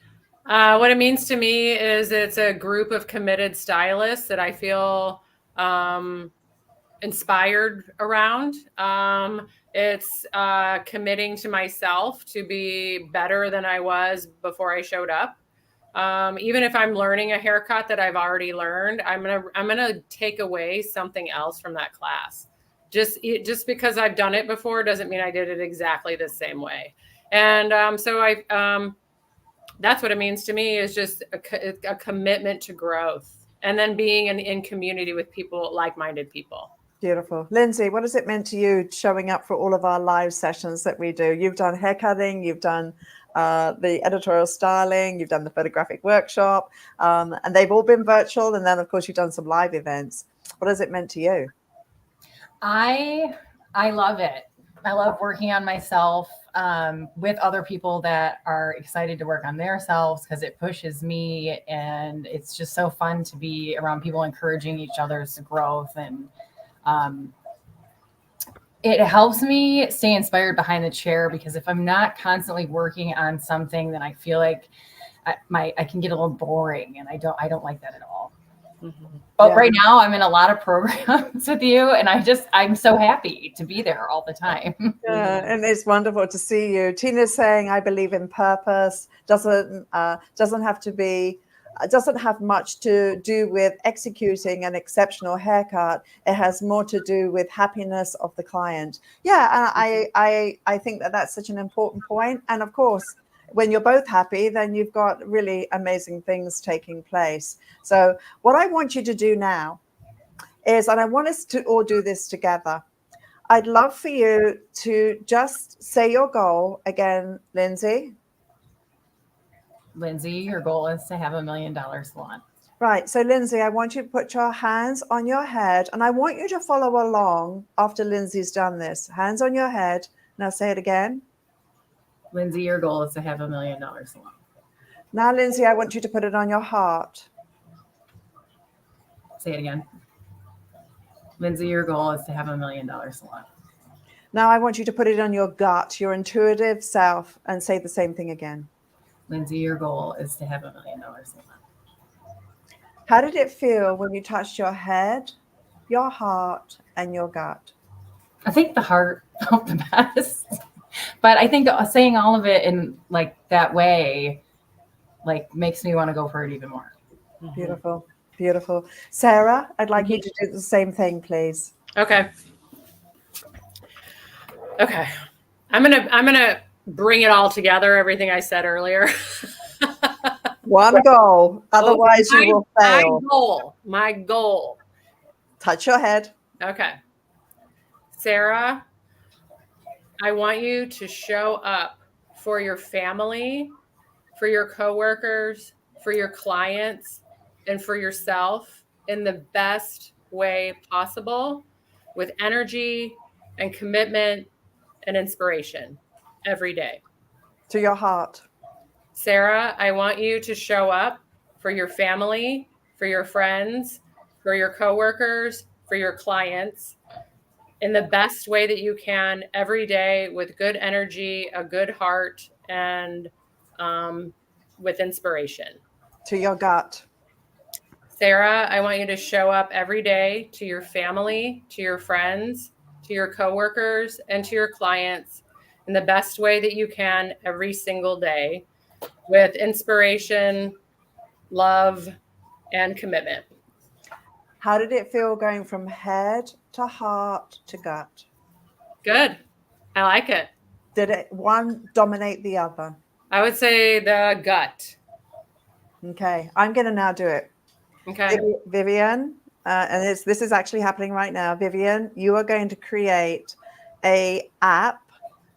What it means to me is it's a group of committed stylists that I feel inspired around. It's committing to myself to be better than I was before I showed up. Even if I'm learning a haircut that I've already learned, I'm gonna take away something else from that class. Just because I've done it before doesn't mean I did it exactly the same way. And that's what it means to me, is just a commitment to growth, and then being in community with people, like-minded people. Beautiful. Lindsay, what has it meant to you showing up for all of our live sessions that we do? You've done haircutting, you've done the editorial styling, you've done the photographic workshop, and they've all been virtual. And then, of course, you've done some live events. What has it meant to you? I love it. I love working on myself with other people that are excited to work on themselves, because it pushes me. And it's just so fun to be around people encouraging each other's growth. And it helps me stay inspired behind the chair, because if I'm not constantly working on something, then I feel like I can get a little boring, and I don't like that at all. Mm-hmm. But yeah. Right now I'm in a lot of programs with you, and I'm so happy to be there all the time. Yeah, and it's wonderful to see you. Tina's saying, I believe in purpose. Doesn't have much to do with executing an exceptional haircut. It has more to do with happiness of the client. Yeah, and I think that's such an important point. And of course, when you're both happy, then you've got really amazing things taking place. So what I want you to do now is, and I want us to all do this together, I'd love for you to just say your goal again, Lindsay. Lindsay, your goal is to have $1 million salon. Right. So, Lindsay, I want you to put your hands on your head, and I want you to follow along after Lindsay's done this. Hands on your head. Now say it again. Lindsay, your goal is to have $1 million salon. Now, Lindsay, I want you to put it on your heart. Say it again. Lindsay, your goal is to have $1 million salon. Now, I want you to put it on your gut, your intuitive self, and say the same thing again. Lindsay, your goal is to have $1 million salon. How did it feel when you touched your head, your heart, and your gut? I think the heart felt the best, but I think saying all of it in like that way, like makes me want to go for it even more. Beautiful, beautiful. Sarah, I'd like you to do the same thing, please. Okay. Okay. I'm gonna bring it all together, everything I said earlier. One goal, otherwise you will fail. My goal. Touch your head. Okay. Sarah, I want you to show up for your family, for your coworkers, for your clients, and for yourself in the best way possible with energy and commitment and inspiration every day. To your heart. Sarah, I want you to show up for your family, for your friends, for your coworkers, for your clients in the best way that you can every day with good energy, a good heart, and with inspiration. To your gut. Sarah, I want you to show up every day to your family, to your friends, to your coworkers, and to your clients in the best way that you can every single day with inspiration, love, and commitment. How did it feel going from head to heart to gut? Good. I like it. Did it one dominate the other? I would say the gut. Okay, I'm going to now do it. Okay. Vivian, and this is actually happening right now. Vivian, you are going to create a app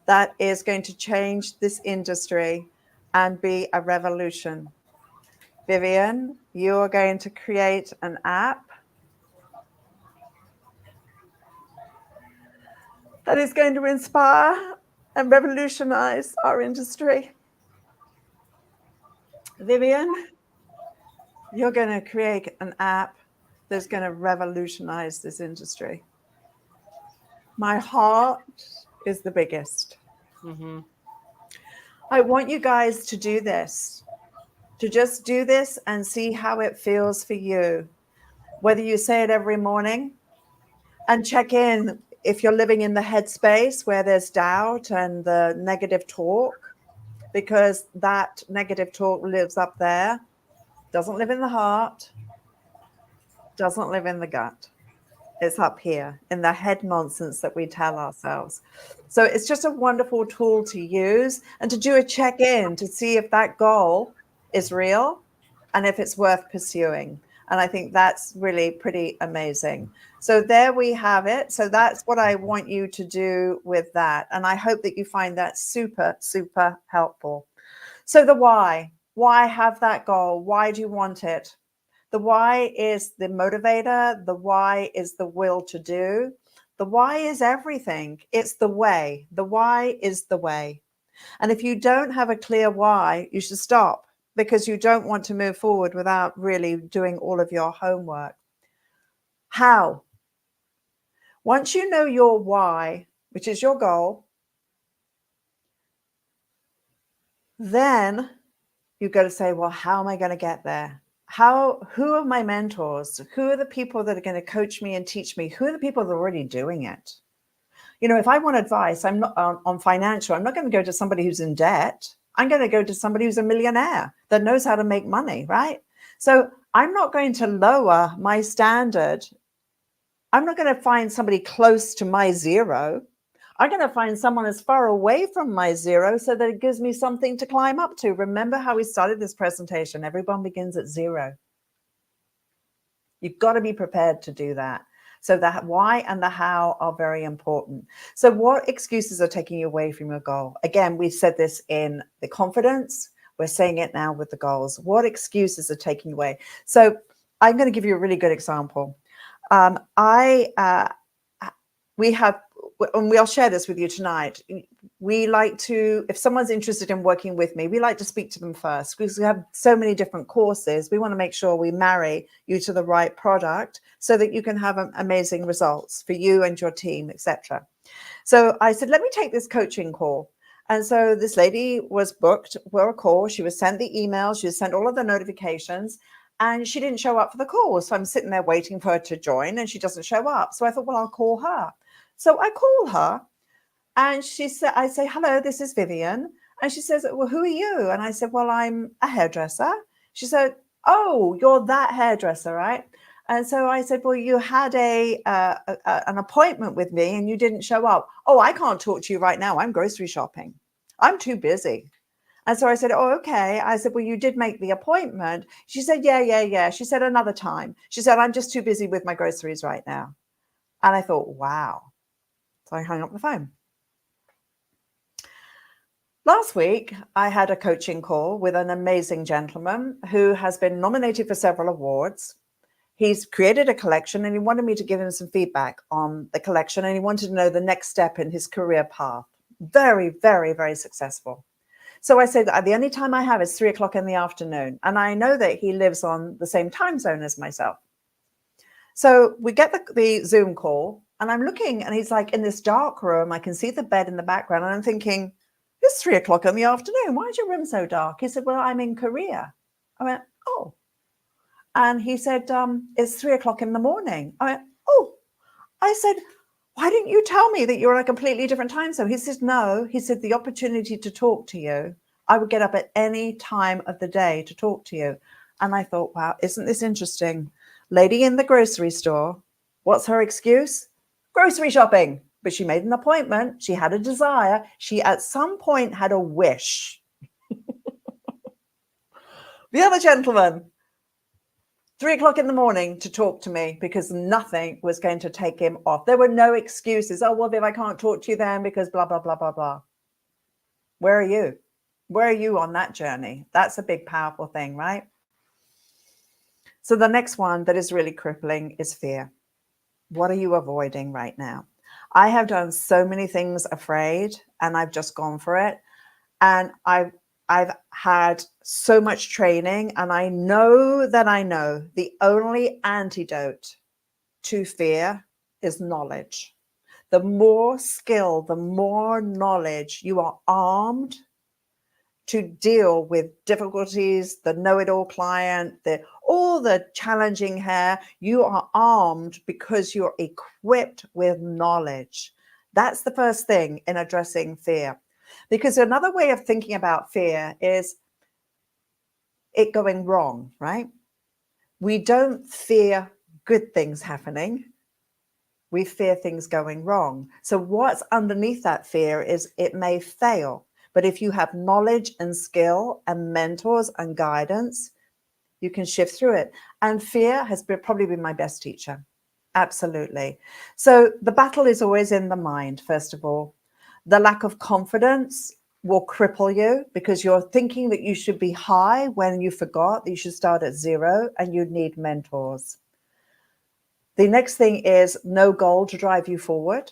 that is going to change this industry and be a revolution. Vivian, you are going to create an app that is going to inspire and revolutionize our industry. Vivian, you're going to create an app that's going to revolutionize this industry. My heart is the biggest. Mm-hmm. I want you guys to do this, to just do this and see how it feels for you. Whether you say it every morning and check in if you're living in the headspace where there's doubt and the negative talk, because that negative talk lives up there, doesn't live in the heart, doesn't live in the gut. It's up here in the head nonsense that we tell ourselves. So it's just a wonderful tool to use and to do a check-in to see if that goal is real and if it's worth pursuing. And I think that's really pretty amazing. So there we have it. So that's what I want you to do with that. And I hope that you find that super, super helpful. So the why have that goal? Why do you want it? The why is the motivator. The why is the will to do. The why is everything. It's the way. The why is the way. And if you don't have a clear why, you should stop, because you don't want to move forward without really doing all of your homework. How? Once you know your why, which is your goal, then you've got to say, well, how am I going to get there? Who are my mentors? Who are the people that are going to coach me and teach me? Who are the people that are already doing it? You know, if I want advice, I'm not on financial, I'm not going to go to somebody who's in debt. I'm going to go to somebody who's a millionaire that knows how to make money, right? So I'm not going to lower my standard. I'm not going to find somebody close to my zero. I'm going to find someone as far away from my zero so that it gives me something to climb up to. Remember how we started this presentation? Everyone begins at zero. You've got to be prepared to do that. So the why and the how are very important. So what excuses are taking you away from your goal? Again, we've said this in the confidence. We're saying it now with the goals. What excuses are taking you away? So I'm going to give you a really good example. We have, and we'll share this with you tonight. We like to, if someone's interested in working with me, we like to speak to them first because we have so many different courses. We want to make sure we marry you to the right product so that you can have amazing results for you and your team, etc. So I said, let me take this coaching call. And so this lady was booked for a call. She was sent the email. She was sent all of the notifications. And she didn't show up for the call. So I'm sitting there waiting for her to join and she doesn't show up. So I thought, well, I'll call her. So I call her and she said, I say, hello, this is Vivian. And she says, well, who are you? And I said, well, I'm a hairdresser. She said, oh, you're that hairdresser, right? And so I said, well, you had an appointment with me and you didn't show up. Oh, I can't talk to you right now. I'm grocery shopping. I'm too busy. And so I said, oh, okay. I said, well, you did make the appointment. She said, yeah. She said, another time. She said, I'm just too busy with my groceries right now. And I thought, wow. So I hung up the phone. Last week, I had a coaching call with an amazing gentleman who has been nominated for several awards. He's created a collection and he wanted me to give him some feedback on the collection and he wanted to know the next step in his career path. Very, very, very successful. So I said, the only time I have is 3 o'clock in the afternoon. And I know that he lives on the same time zone as myself. So we get the Zoom call and I'm looking and he's like in this dark room. I can see the bed in the background and I'm thinking, it's 3 o'clock in the afternoon. Why is your room so dark? He said, well, I'm in Korea. I went, oh. And he said, it's 3 o'clock in the morning. I went, oh. I said, why didn't you tell me that you're on a completely different time zone? He said, no. He said, the opportunity to talk to you, I would get up at any time of the day to talk to you. And I thought, wow, isn't this interesting? Lady in the grocery store, what's her excuse? Grocery shopping. But she made an appointment. She had a desire. She at some point had a wish. The other gentleman, 3 o'clock in the morning to talk to me because nothing was going to take him off. There were no excuses. Oh, well, Viv, I can't talk to you then because blah, blah, blah, blah, blah. Where are you? Where are you on that journey? That's a big, powerful thing, right? So the next one that is really crippling is fear. What are you avoiding right now? I have done so many things afraid and I've just gone for it. And I've had so much training and I know the only antidote to fear is knowledge. The more skill, the more knowledge you are armed to deal with difficulties, the know-it-all client, all the challenging hair, you are armed because you're equipped with knowledge. That's the first thing in addressing fear. Because another way of thinking about fear is it going wrong, right? We don't fear good things happening. We fear things going wrong. So what's underneath that fear is it may fail. But if you have knowledge and skill and mentors and guidance, you can shift through it. And fear has probably been my best teacher. Absolutely. So the battle is always in the mind, first of all. The lack of confidence will cripple you because you're thinking that you should be high when you forgot that you should start at zero and you need mentors. The next thing is no goal to drive you forward.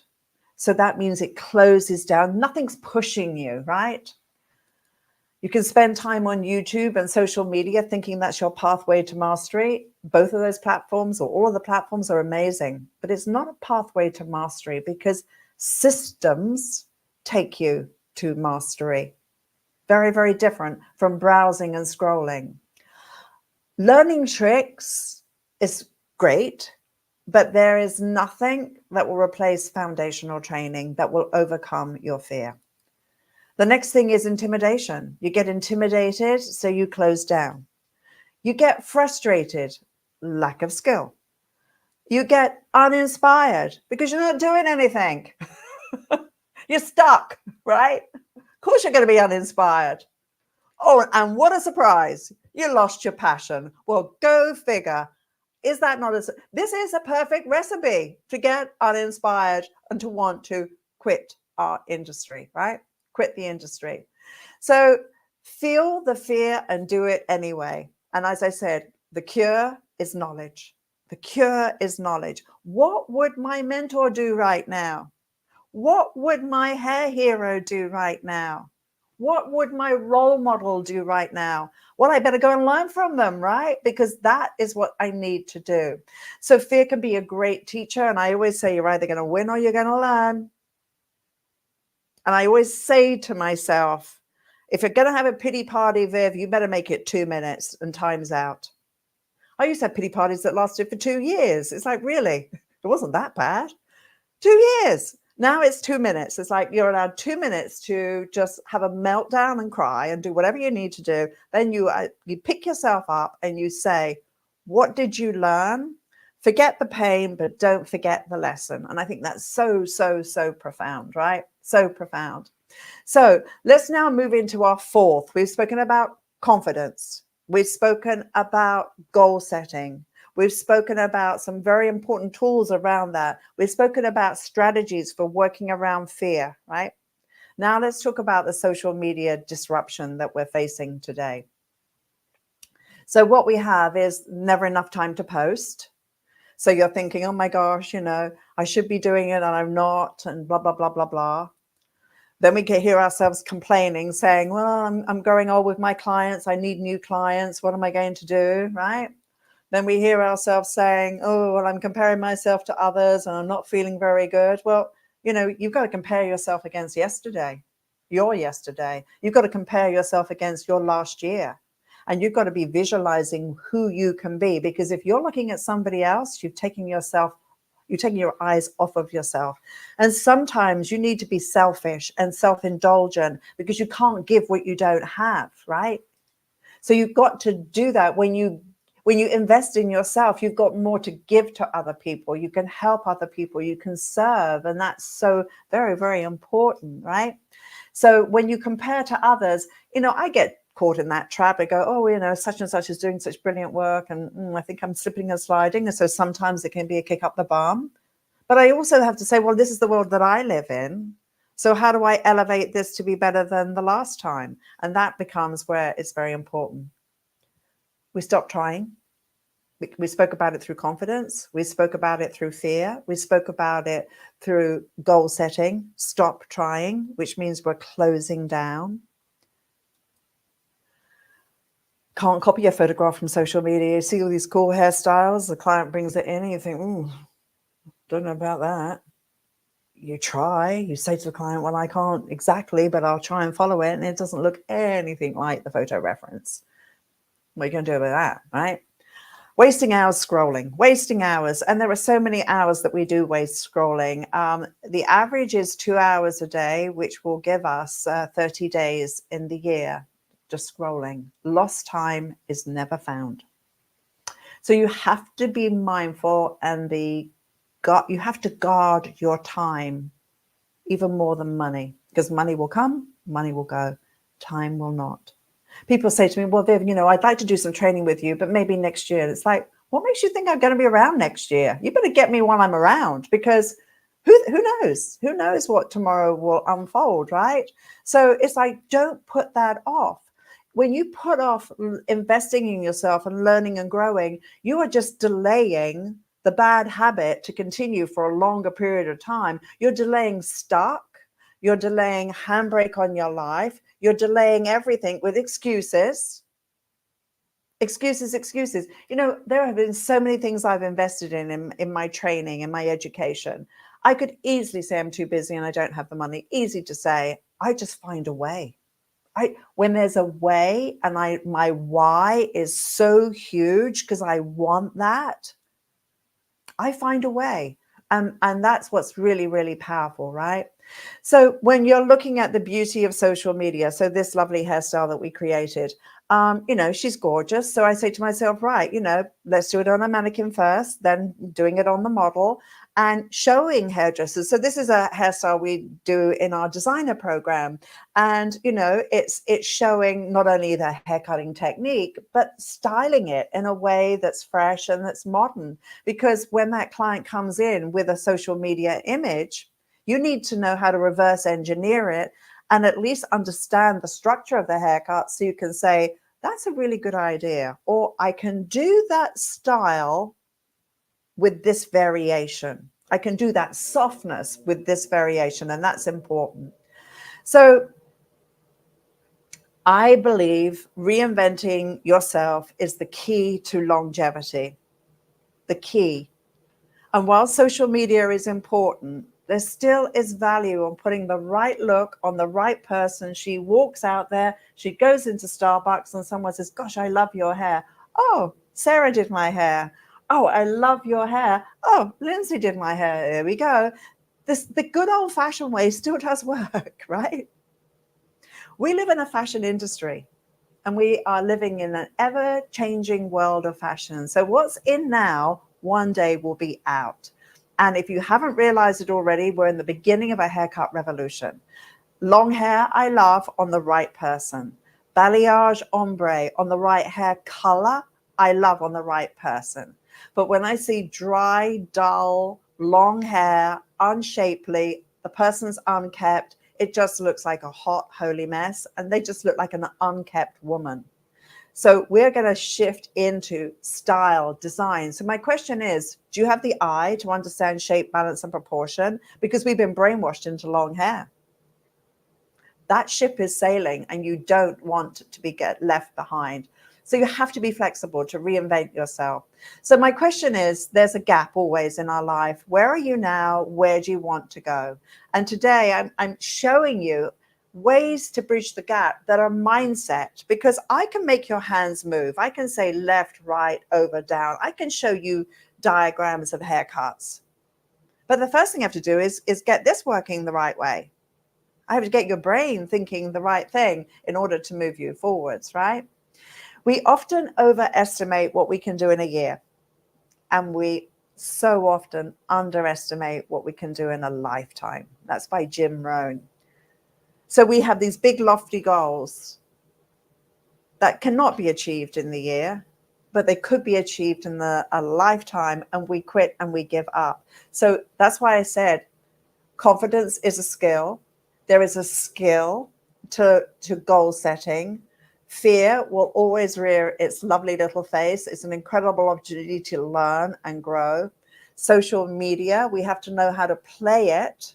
So that means it closes down. Nothing's pushing you, right? You can spend time on YouTube and social media thinking that's your pathway to mastery. Both of those platforms or all of the platforms are amazing, but it's not a pathway to mastery because systems take you to mastery. Very, very different from browsing and scrolling. Learning tricks is great, but there is nothing that will replace foundational training that will overcome your fear. The next thing is intimidation. You get intimidated, so you close down. You get frustrated, lack of skill. You get uninspired because you're not doing anything. You're stuck, right? Of course you're going to be uninspired. Oh, and what a surprise. You lost your passion. Well, go figure. Is that not this is a perfect recipe to get uninspired and to want to quit our industry, right? Quit the industry. So feel the fear and do it anyway. And as I said, the cure is knowledge. The cure is knowledge. What would my mentor do right now? What would my hair hero do right now? What would my role model do right now? Well, I better go and learn from them, right? Because that is what I need to do. So fear can be a great teacher. And I always say, you're either going to win or you're going to learn. And I always say to myself, if you're going to have a pity party, Viv, you better make it 2 minutes and time's out. I used to have pity parties that lasted for 2 years. It's like, really? It wasn't that bad. 2 years. Now it's 2 minutes. It's like you're allowed 2 minutes to just have a meltdown and cry and do whatever you need to do. Then you pick yourself up and you say, what did you learn? Forget the pain, but don't forget the lesson. And I think that's so, so, so profound, right? So profound. So let's now move into our fourth. We've spoken about confidence. We've spoken about goal setting. We've spoken about some very important tools around that. We've spoken about strategies for working around fear, right? Now let's talk about the social media disruption that we're facing today. So what we have is never enough time to post. So you're thinking, oh my gosh, you know, I should be doing it and I'm not, and blah, blah, blah, blah, blah. Then we can hear ourselves complaining, saying, well, I'm growing old with my clients. I need new clients. What am I going to do, right? Then we hear ourselves saying, oh, well, I'm comparing myself to others and I'm not feeling very good. Well, you know, you've got to compare yourself against yesterday, your yesterday. You've got to compare yourself against your last year. And you've got to be visualizing who you can be. Because if you're looking at somebody else, you're taking your eyes off of yourself. And sometimes you need to be selfish and self-indulgent because you can't give what you don't have, right? So you've got to do that. When you invest in yourself, you've got more to give to other people. You can help other people. You can serve. And that's so very, very important, right? So when you compare to others, you know, I get caught in that trap. I go, oh, you know, such and such is doing such brilliant work. And I think I'm slipping and sliding. And so sometimes it can be a kick up the bum. But I also have to say, well, this is the world that I live in. So how do I elevate this to be better than the last time? And that becomes where it's very important. We stop trying. We spoke about it through confidence. We spoke about it through fear. We spoke about it through goal setting. Stop trying, which means we're closing down. Can't copy a photograph from social media. You see all these cool hairstyles. The client brings it in and you think, ooh, don't know about that. You try. You say to the client, well, I can't exactly, but I'll try and follow it. And it doesn't look anything like the photo reference. What are you going to do about that, right? Wasting hours scrolling, wasting hours. And there are so many hours that we do waste scrolling. The average is 2 hours a day, which will give us 30 days in the year, just scrolling. Lost time is never found. So you have to be mindful and you have to guard your time even more than money, because money will come, money will go, time will not. People say to me, well, Viv, you know, I'd like to do some training with you, but maybe next year. It's like, what makes you think I'm going to be around next year? You better get me while I'm around, because who knows? Who knows what tomorrow will unfold, right? So it's like, don't put that off. When you put off investing in yourself and learning and growing, you are just delaying the bad habit to continue for a longer period of time. You're delaying stuck. You're delaying handbrake on your life. You're delaying everything with excuses. Excuses. You know, there have been so many things I've invested in my training, in my education. I could easily say I'm too busy and I don't have the money. Easy to say. I just find a way. When there's a way and my why is so huge because I want that, I find a way. And that's what's really, really powerful, right? So when you're looking at the beauty of social media, so this lovely hairstyle that we created, you know, she's gorgeous. So I say to myself, right, you know, let's do it on a mannequin first, then doing it on the model and showing hairdressers. So this is a hairstyle we do in our designer program. And, you know, it's showing not only the hair cutting technique, but styling it in a way that's fresh and that's modern. Because when that client comes in with a social media image, you need to know how to reverse engineer it and at least understand the structure of the haircut so you can say, That's a really good idea. Or I can do that style with this variation. I can do that softness with this variation, and that's important. So I believe reinventing yourself is the key to longevity, the key. And while social media is important, there still is value on putting the right look on the right person. She walks out there, she goes into Starbucks and someone says, gosh, I love your hair. Oh, Sarah did my hair. Oh, I love your hair. Oh, Lindsay did my hair. There we go. The good old fashioned way still does work, right? We live in a fashion industry and we are living in an ever changing world of fashion. So what's in now, one day will be out. And if you haven't realized it already, we're in the beginning of a haircut revolution. Long hair, I love on the right person. Balayage ombre on the right hair color, I love on the right person. But when I see dry, dull, long hair, unshapely, the person's unkept, it just looks like a hot, holy mess. And they just look like an unkept woman. So we're going to shift into style, design. So my question is, do you have the eye to understand shape, balance, and proportion? Because we've been brainwashed into long hair. That ship is sailing and you don't want to be left behind. So you have to be flexible to reinvent yourself. So my question is, there's a gap always in our life. Where are you now? Where do you want to go? And today I'm showing you ways to bridge the gap that are mindset, because I can make your hands move. I can say left, right, over, down. I can show you diagrams of haircuts. But the first thing I have to do is get this working the right way. I have to get your brain thinking the right thing in order to move you forwards, right? We often overestimate what we can do in a year, and we so often underestimate what we can do in a lifetime. That's by Jim Rohn. So we have these big lofty goals that cannot be achieved in the year, but they could be achieved in a lifetime, and we quit and we give up. So that's why I said confidence is a skill. There is a skill to goal setting. Fear will always rear its lovely little face. It's an incredible opportunity to learn and grow. Social media, we have to know how to play it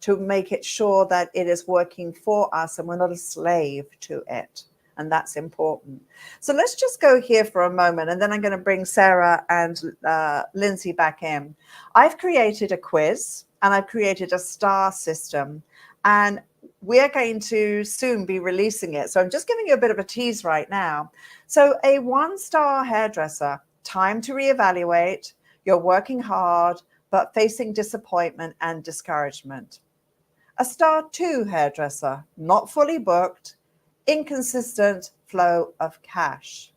to make it sure that it is working for us and we're not a slave to it. And that's important. So let's just go here for a moment, and then I'm going to bring Sarah and Lindsay back in. I've created a quiz and I've created a star system, and we're going to soon be releasing it. So I'm just giving you a bit of a tease right now. So a 1-star hairdresser, time to reevaluate. You're working hard, but facing disappointment and discouragement. A star 2 hairdresser, not fully booked, inconsistent flow of cash.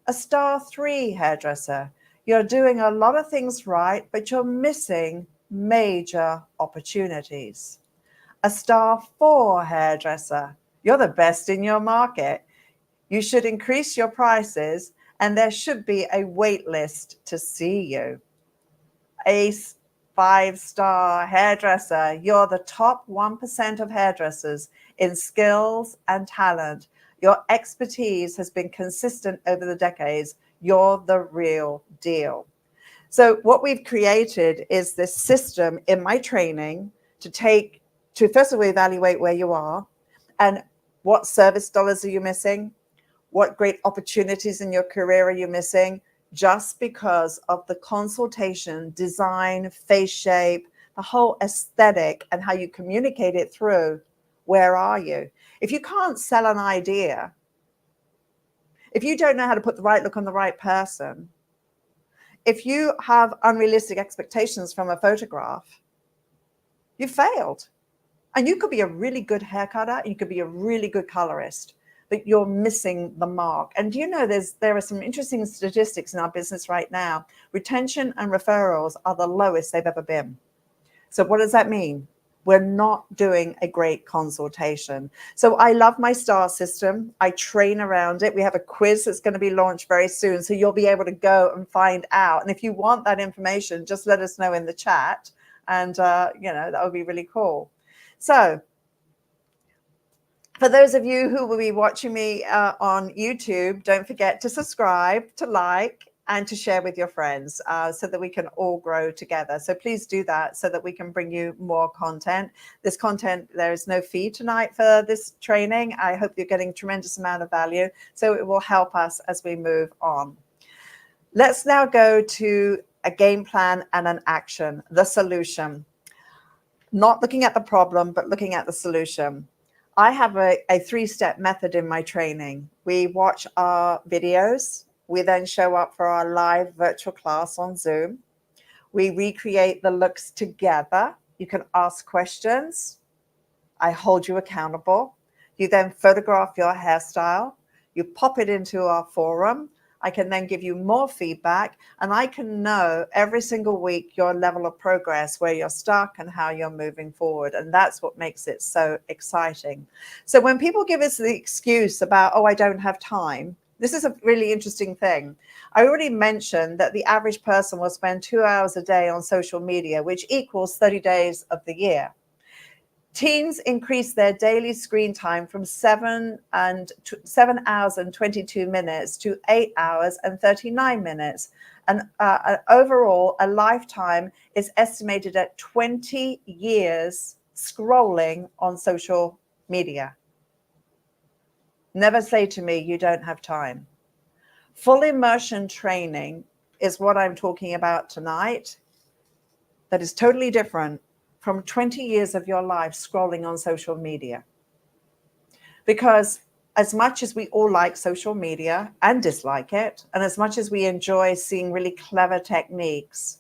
A star 3 hairdresser, you're doing a lot of things right, but you're missing major opportunities. A star 4 hairdresser, you're the best in your market. You should increase your prices and there should be a wait list to see you. A 5-star hairdresser, you're the top 1% of hairdressers in skills and talent. Your expertise has been consistent over the decades. You're the real deal. So what we've created is this system in my training to first of all evaluate where you are and what service dollars are you missing, what great opportunities in your career are you missing, just because of the consultation, design, face shape, the whole aesthetic and how you communicate it through. Where are you? If you can't sell an idea, if you don't know how to put the right look on the right person, if you have unrealistic expectations from a photograph, you failed. And you could be a really good hair cutter, and you could be a really good colorist, but you're missing the mark. And do you know there are some interesting statistics in our business right now. Retention and referrals are the lowest they've ever been. So what does that mean? We're not doing a great consultation. So I love my star system. I train around it. We have a quiz that's going to be launched very soon. So you'll be able to go and find out. And if you want that information, just let us know in the chat. And, that would be really cool. So For those of you who will be watching me on YouTube, don't forget to subscribe, to like, and to share with your friends so that we can all grow together. So please do that so that we can bring you more content. This content, there is no fee tonight for this training. I hope you're getting a tremendous amount of value. So it will help us as we move on. Let's now go to a game plan and an action, the solution. Not looking at the problem, but looking at the solution. I have a 3-step method in my training. We watch our videos. We then show up for our live virtual class on Zoom. We recreate the looks together. You can ask questions. I hold you accountable. You then photograph your hairstyle. You pop it into our forum. I can then give you more feedback, and I can know every single week your level of progress, where you're stuck and how you're moving forward. And that's what makes it so exciting. So when people give us the excuse about, oh, I don't have time, this is a really interesting thing. I already mentioned that the average person will spend 2 hours a day on social media, which equals 30 days of the year. Teens increase their daily screen time from 7 hours and 22 minutes to 8 hours and 39 minutes. And overall, a lifetime is estimated at 20 years scrolling on social media. Never say to me, you don't have time. Full immersion training is what I'm talking about tonight. That is totally different from 20 years of your life scrolling on social media. Because as much as we all like social media and dislike it, and as much as we enjoy seeing really clever techniques,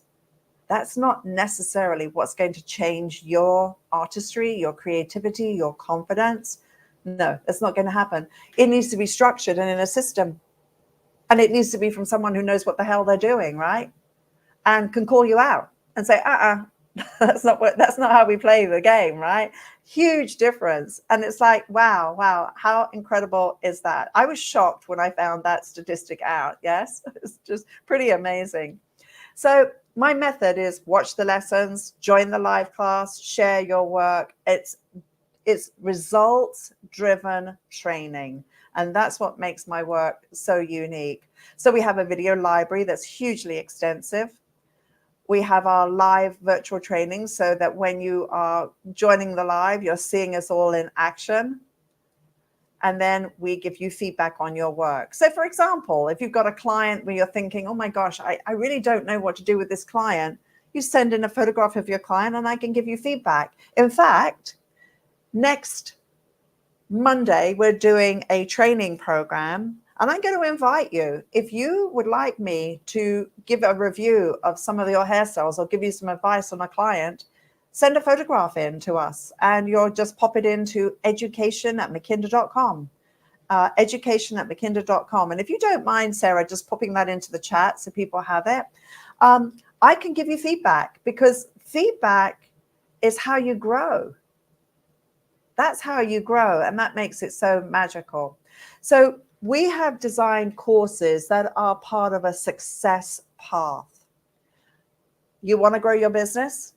that's not necessarily what's going to change your artistry, your creativity, your confidence. No, that's not going to happen. It needs to be structured and in a system. And it needs to be from someone who knows what the hell they're doing, right? And can call you out and say, that's not how we play the game, right? Huge difference. And it's like, wow, how incredible is that? I was shocked when I found that statistic out. Yes, it's just pretty amazing. So my method is watch the lessons, join the live class, share your work. It's results-driven training. And that's what makes my work so unique. So we have a video library that's hugely extensive. We have our live virtual training so that when you are joining the live, you're seeing us all in action. And then we give you feedback on your work. So for example, if you've got a client where you're thinking, oh my gosh, I really don't know what to do with this client, you send in a photograph of your client and I can give you feedback. In fact, next Monday, we're doing a training program. And I'm going to invite you, if you would like me to give a review of some of your hairstyles or give you some advice on a client, send a photograph in to us and you'll just pop it into education@mckinder.com. Education@mckinder.com. And if you don't mind, Sarah, just popping that into the chat so people have it, I can give you feedback, because feedback is how you grow. That's how you grow. And that makes it so magical. So we have designed courses that are part of a success path. You want to grow your business?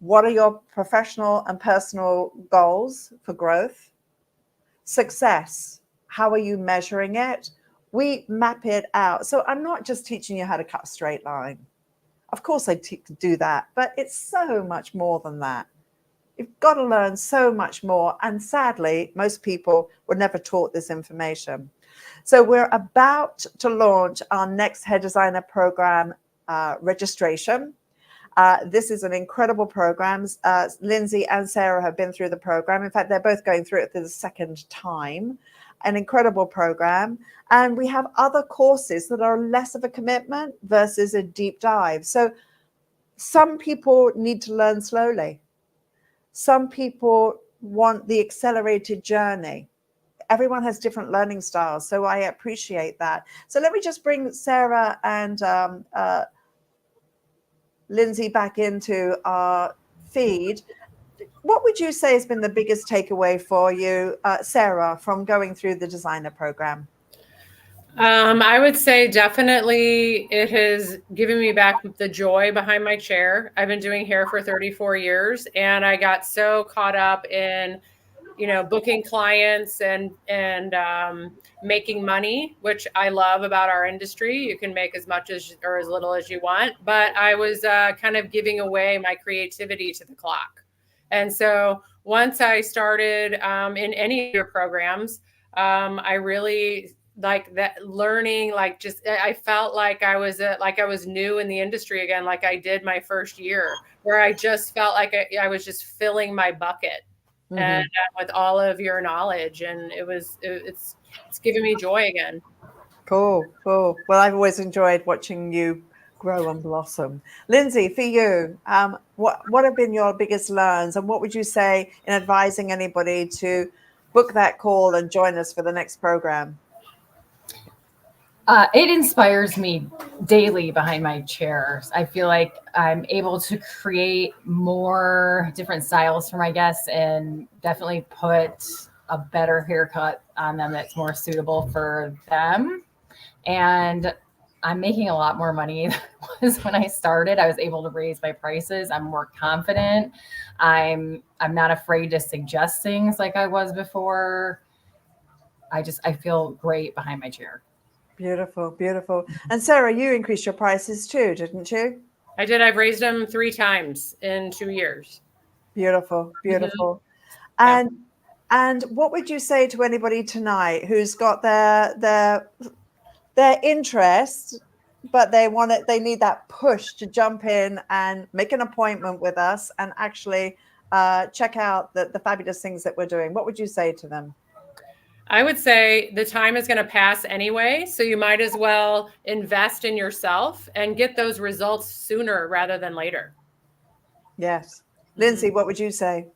What are your professional and personal goals for growth? Success. How are you measuring it? We map it out. So I'm not just teaching you how to cut a straight line. Of course I do that, but it's so much more than that. You've got to learn so much more. And sadly, most people were never taught this information. So we're about to launch our next hair designer program registration. This is an incredible program. Lindsay and Sarah have been through the program. In fact, they're both going through it for the second time. An incredible program. And we have other courses that are less of a commitment versus a deep dive. So some people need to learn slowly. Some people want the accelerated journey. Everyone has different learning styles, so I appreciate that. So let me just bring Sarah and Lindsay back into our feed. What would you say has been the biggest takeaway for you, Sarah, from going through the designer program? I would say definitely it has given me back the joy behind my chair. I've been doing hair for 34 years and I got so caught up in, booking clients and making money, which I love about our industry. You can make as much as or as little as you want, but I was kind of giving away my creativity to the clock. And so once I started in any of your programs, I really like that learning, like just I felt like I was new in the industry again, like I did my first year, where I just felt like I was just filling my bucket. And with all of your knowledge, and it's giving me joy again. Cool. Well, I've always enjoyed watching you grow and blossom. Lindsay, for you, what have been your biggest learns, and what would you say in advising anybody to book that call and join us for the next program? It inspires me daily behind my chairs. I feel like I'm able to create more different styles for my guests and definitely put a better haircut on them that's more suitable for them. And I'm making a lot more money than I was when I started. I was able to raise my prices. I'm more confident. I'm not afraid to suggest things like I was before. I feel great behind my chair. Beautiful, beautiful. And Sarah, you increased your prices too, didn't you? I did. I've raised them 3 times in 2 years. Beautiful, beautiful. And what would you say to anybody tonight who's got their interest, but they need that push to jump in and make an appointment with us and actually check out the fabulous things that we're doing? What would you say to them? I would say the time is going to pass anyway, so you might as well invest in yourself and get those results sooner rather than later. Yes. Lindsay, what would you say?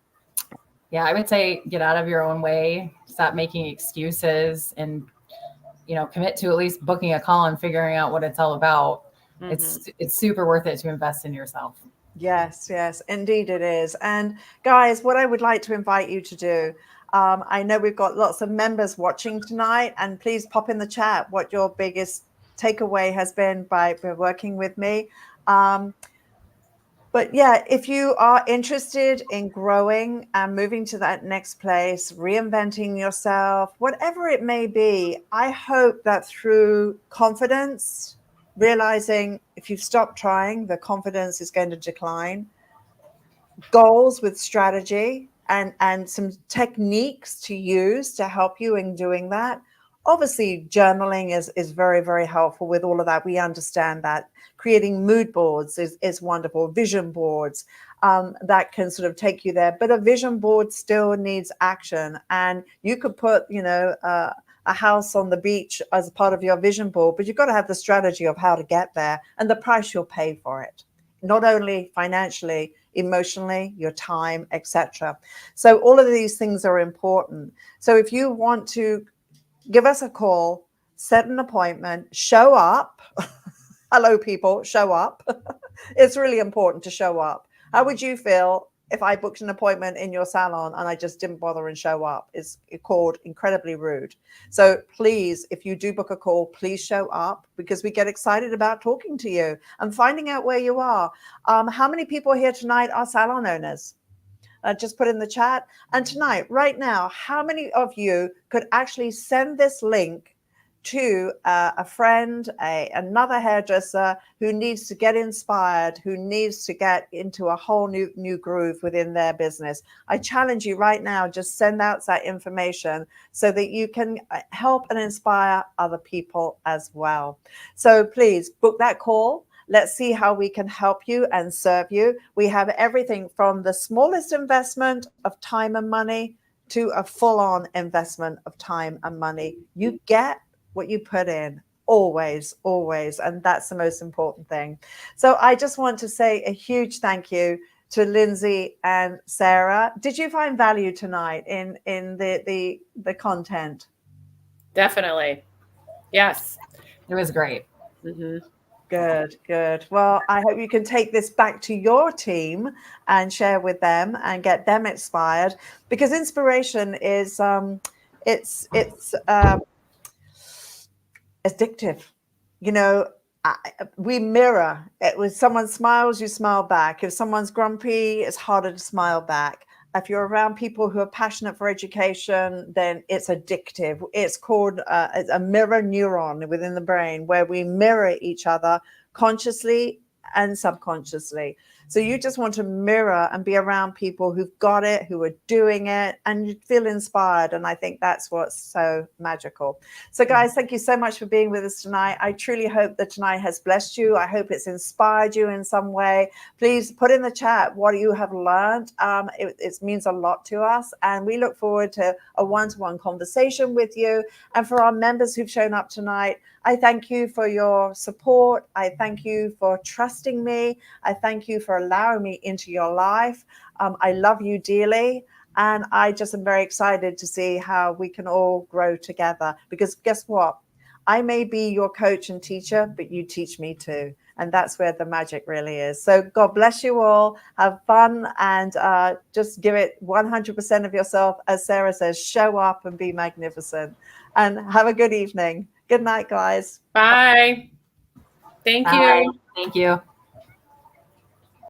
Yeah, I would say get out of your own way, stop making excuses, and commit to at least booking a call and figuring out what it's all about. It's super worth it to invest in yourself. Yes, indeed it is. And guys, what I would like to invite you to do, I know we've got lots of members watching tonight, and please pop in the chat what your biggest takeaway has been by working with me. But yeah, if you are interested in growing and moving to that next place, reinventing yourself, whatever it may be, I hope that through confidence, realizing if you stop trying, the confidence is going to decline, goals with strategy and some techniques to use to help you in doing that. Obviously, journaling is very, very helpful with all of that. We understand that. Creating mood boards is wonderful. Vision boards that can sort of take you there. But a vision board still needs action. And you could put, a house on the beach as part of your vision board, but you've got to have the strategy of how to get there and the price you'll pay for it. Not only financially, emotionally, your time, etc. So all of these things are important. So if you want to give us a call, set an appointment, show up. Hello, people, show up. It's really important to show up. How would you feel if I booked an appointment in your salon and I just didn't bother and show up? It's called incredibly rude. So please, if you do book a call, please show up, because we get excited about talking to you and finding out where you are. How many people here tonight are salon owners? Just put in the chat. And tonight, right now, how many of you could actually send this link to a friend, another hairdresser who needs to get inspired, who needs to get into a whole new groove within their business? I challenge you right now, just send out that information so that you can help and inspire other people as well. So please book that call. Let's see how we can help you and serve you. We have everything from the smallest investment of time and money to a full-on investment of time and money. You get what you put in, always. And that's the most important thing. So I just want to say a huge thank you to Lindsay and Sarah. Did you find value tonight in the content? Definitely. Yes. It was great. Good. Well, I hope you can take this back to your team and share with them and get them inspired, because inspiration is it's addictive. We mirror it. When someone smiles, you smile back. If someone's grumpy, it's harder to smile back. if you're around people who are passionate for education, then it's addictive. It's called a mirror neuron within the brain, where we mirror each other consciously and subconsciously. So you just want to mirror and be around people who've got it, who are doing it, and you feel inspired. And I think that's what's so magical. So guys, thank you so much for being with us tonight. I truly hope that tonight has blessed you. I hope it's inspired you in some way. Please put in the chat what you have learned. It means a lot to us. And we look forward to a one-to-one conversation with you. And for our members who've shown up tonight, I thank you for your support. I thank you for trusting me. I thank you for allowing me into your life. I love you dearly. And I just am very excited to see how we can all grow together. Because guess what? I may be your coach and teacher, but you teach me too. And that's where the magic really is. So God bless you all. Have fun and just give it 100% of yourself. As Sarah says, show up and be magnificent. And have a good evening. Good night, guys. Bye. Thank Bye. you. Thank you.